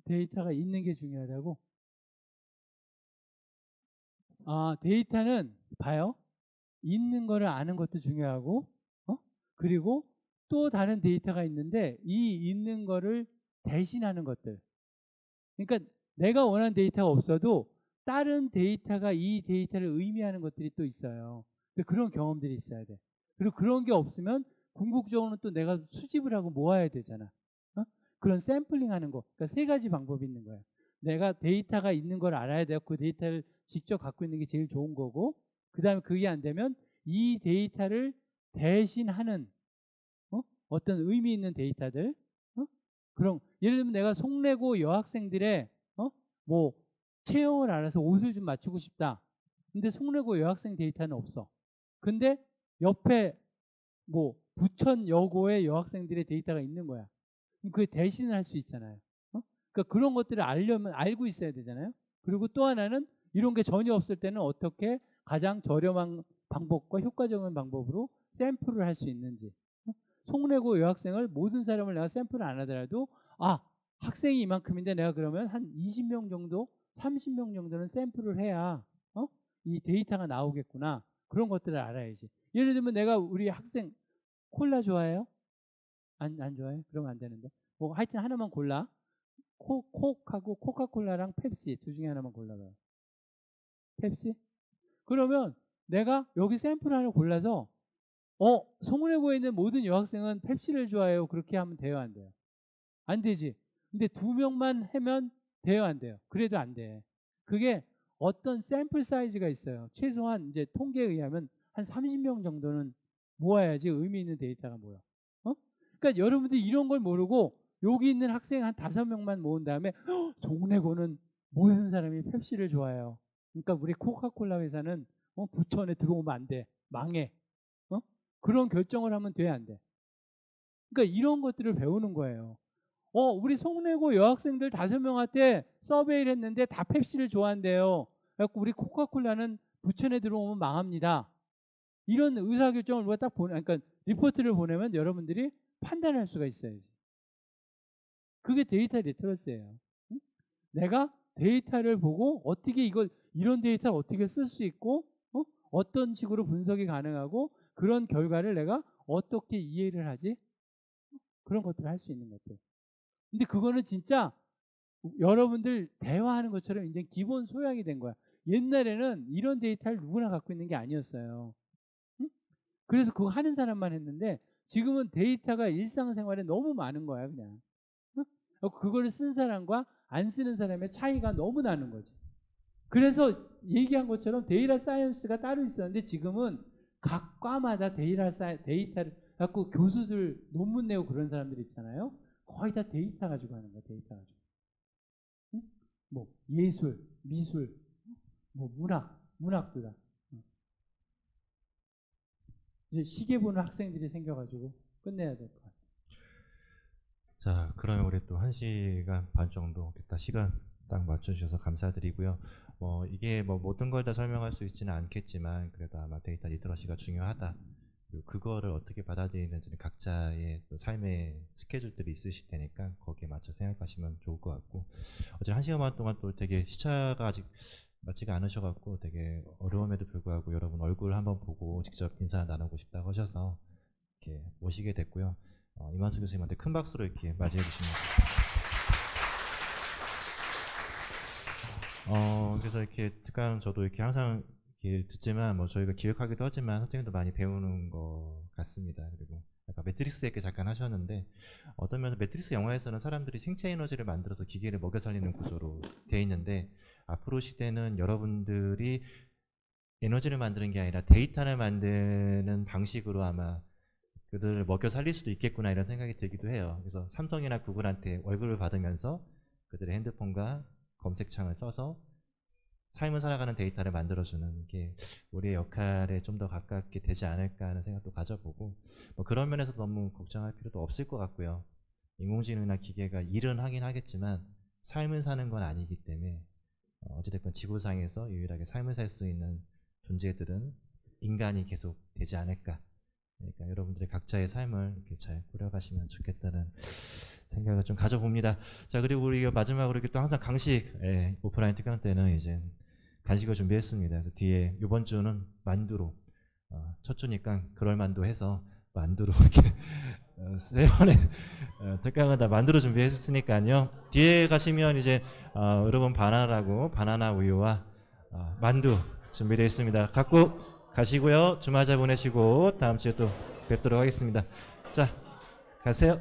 데이터가 있는 게 중요하다고? 데이터는 봐요. 있는 거를 아는 것도 중요하고, 그리고 또 다른 데이터가 있는데 이 있는 거를 대신하는 것들. 그러니까 내가 원하는 데이터가 없어도 다른 데이터가 이 데이터를 의미하는 것들이 또 있어요. 그런 경험들이 있어야 돼. 그리고 그런 게 없으면 궁극적으로는 또 내가 수집을 하고 모아야 되잖아. 그런 샘플링 하는 거. 그러니까 세 가지 방법이 있는 거예요. 내가 데이터가 있는 걸 알아야 되고 그 데이터를 직접 갖고 있는 게 제일 좋은 거고, 그 다음에 그게 안 되면 이 데이터를 대신하는 어떤 의미 있는 데이터들. 그럼 예를 들면 내가 송내고 여학생들의 뭐 체형을 알아서 옷을 좀 맞추고 싶다. 근데 송내고 여학생 데이터는 없어. 근데 옆에 뭐 부천 여고의 여학생들의 데이터가 있는 거야. 그 대신을 할 수 있잖아요. 그러니까 그런 것들을 알려면 알고 있어야 되잖아요. 그리고 또 하나는 이런 게 전혀 없을 때는 어떻게 가장 저렴한 방법과 효과적인 방법으로 샘플을 할 수 있는지. 송내고 여학생을 모든 사람을 내가 샘플을 안 하더라도 학생이 이만큼인데 내가 그러면 한 20명 정도 30명 정도는 샘플을 해야 이 데이터가 나오겠구나. 그런 것들을 알아야지. 예를 들면 내가 우리 학생 콜라 좋아해요? 안 좋아해? 그러면 안 되는데. 뭐 하여튼 하나만 골라. 콕하고 코카콜라랑 펩시 둘 중에 하나만 골라봐요. 펩시? 그러면 내가 여기 샘플 하나 골라서 송내고에 있는 모든 여학생은 펩시를 좋아해요. 그렇게 하면 돼요, 안 돼요? 안 되지. 근데 2명만 하면 돼요, 안 돼요? 그래도 안 돼. 그게 어떤 샘플 사이즈가 있어요. 최소한 이제 통계에 의하면 한 30명 정도는 모아야지 의미 있는 데이터가 모여. 그러니까 여러분들이 이런 걸 모르고 여기 있는 학생 한 5명만 모은 다음에 송내고는 모든 사람이 펩시를 좋아해요. 그러니까 우리 코카콜라 회사는 부천에 들어오면 안 돼. 망해. 그런 결정을 하면 돼, 안 돼? 그러니까 이런 것들을 배우는 거예요. 우리 송내고 여학생들 5명한테 서베이를 했는데 다 펩시를 좋아한대요. 그래갖고 우리 코카콜라는 부천에 들어오면 망합니다. 이런 의사결정을 우리가 딱 그러니까 리포트를 보내면 여러분들이 판단할 수가 있어야지. 그게 데이터 리터러시예요. 내가 데이터를 보고 어떻게 이런 데이터를 어떻게 쓸 수 있고 어떤 식으로 분석이 가능하고 그런 결과를 내가 어떻게 이해를 하지? 그런 것들을 할 수 있는 것들. 근데 그거는 진짜 여러분들 대화하는 것처럼 이제 기본 소양이 된 거야. 옛날에는 이런 데이터를 누구나 갖고 있는 게 아니었어요. 그래서 그거 하는 사람만 했는데 지금은 데이터가 일상생활에 너무 많은 거야, 그냥. 그거를 쓴 사람과 안 쓰는 사람의 차이가 너무 나는 거지. 그래서 얘기한 것처럼 데이터 사이언스가 따로 있었는데 지금은 각 과마다 데이터를 갖고 교수들 논문 내고 그런 사람들 있잖아요. 거의 다 데이터 가지고 하는 거야, 데이터 가지고. 응? 뭐 예술, 미술, 뭐 문학도 다. 이제 시계 보는 학생들이 생겨가지고 끝내야 될 것 같아요. 자, 그러면 우리 또 1시간 반 정도 됐다. 시간 딱 맞춰주셔서 감사드리고요. 이게 뭐 모든 걸 다 설명할 수 있지는 않겠지만 그래도 아마 데이터 리터러시가 중요하다. 그리고 그거를 어떻게 받아들이는지는 각자의 또 삶의 스케줄들이 있으실 테니까 거기에 맞춰 생각하시면 좋을 것 같고, 어제 1시간 반 동안 또 되게 시차가 아직 맞지가 않으셔갖고 되게 어려움에도 불구하고 여러분 얼굴 한번 보고 직접 인사 나누고 싶다고 하셔서 이렇게 모시게 됐고요. 이만수 교수님한테 큰 박수로 이렇게 맞이해 주시면 그래서 이렇게 특강 저도 이렇게 항상 이렇게 듣지만 뭐 저희가 기획하기도 하지만 선생님도 많이 배우는 것 같습니다. 그리고 아까 매트릭스 얘기 잠깐 하셨는데 어떤 면에서 매트릭스 영화에서는 사람들이 생체 에너지를 만들어서 기계를 먹여 살리는 구조로 돼 있는데 앞으로 시대는 여러분들이 에너지를 만드는 게 아니라 데이터를 만드는 방식으로 아마 그들을 먹여 살릴 수도 있겠구나 이런 생각이 들기도 해요. 그래서 삼성이나 구글한테 월급을 받으면서 그들의 핸드폰과 검색창을 써서 삶을 살아가는 데이터를 만들어주는 게 우리의 역할에 좀 더 가깝게 되지 않을까 하는 생각도 가져보고, 뭐 그런 면에서 너무 걱정할 필요도 없을 것 같고요. 인공지능이나 기계가 일은 하긴 하겠지만 삶을 사는 건 아니기 때문에 어찌됐건 지구상에서 유일하게 삶을 살 수 있는 존재들은 인간이 계속 되지 않을까. 그러니까 여러분들의 각자의 삶을 이렇게 잘 꾸려가시면 좋겠다는 생각을 좀 가져봅니다. 자, 그리고 우리 마지막으로 이렇게 또 항상 강식, 오프라인 특강 때는 이제 간식을 준비했습니다. 그래서 뒤에 이번 주는 만두로, 첫 주니까 그럴 만두 해서 만두로 이렇게 세 번의 특강을 다 만두로 준비했으니까요. 뒤에 가시면 이제 여러분 바나나 우유와 만두 준비되어 있습니다. 갖고 가시고요. 주말 잘 보내시고 다음 주에 또 뵙도록 하겠습니다. 자, 가세요.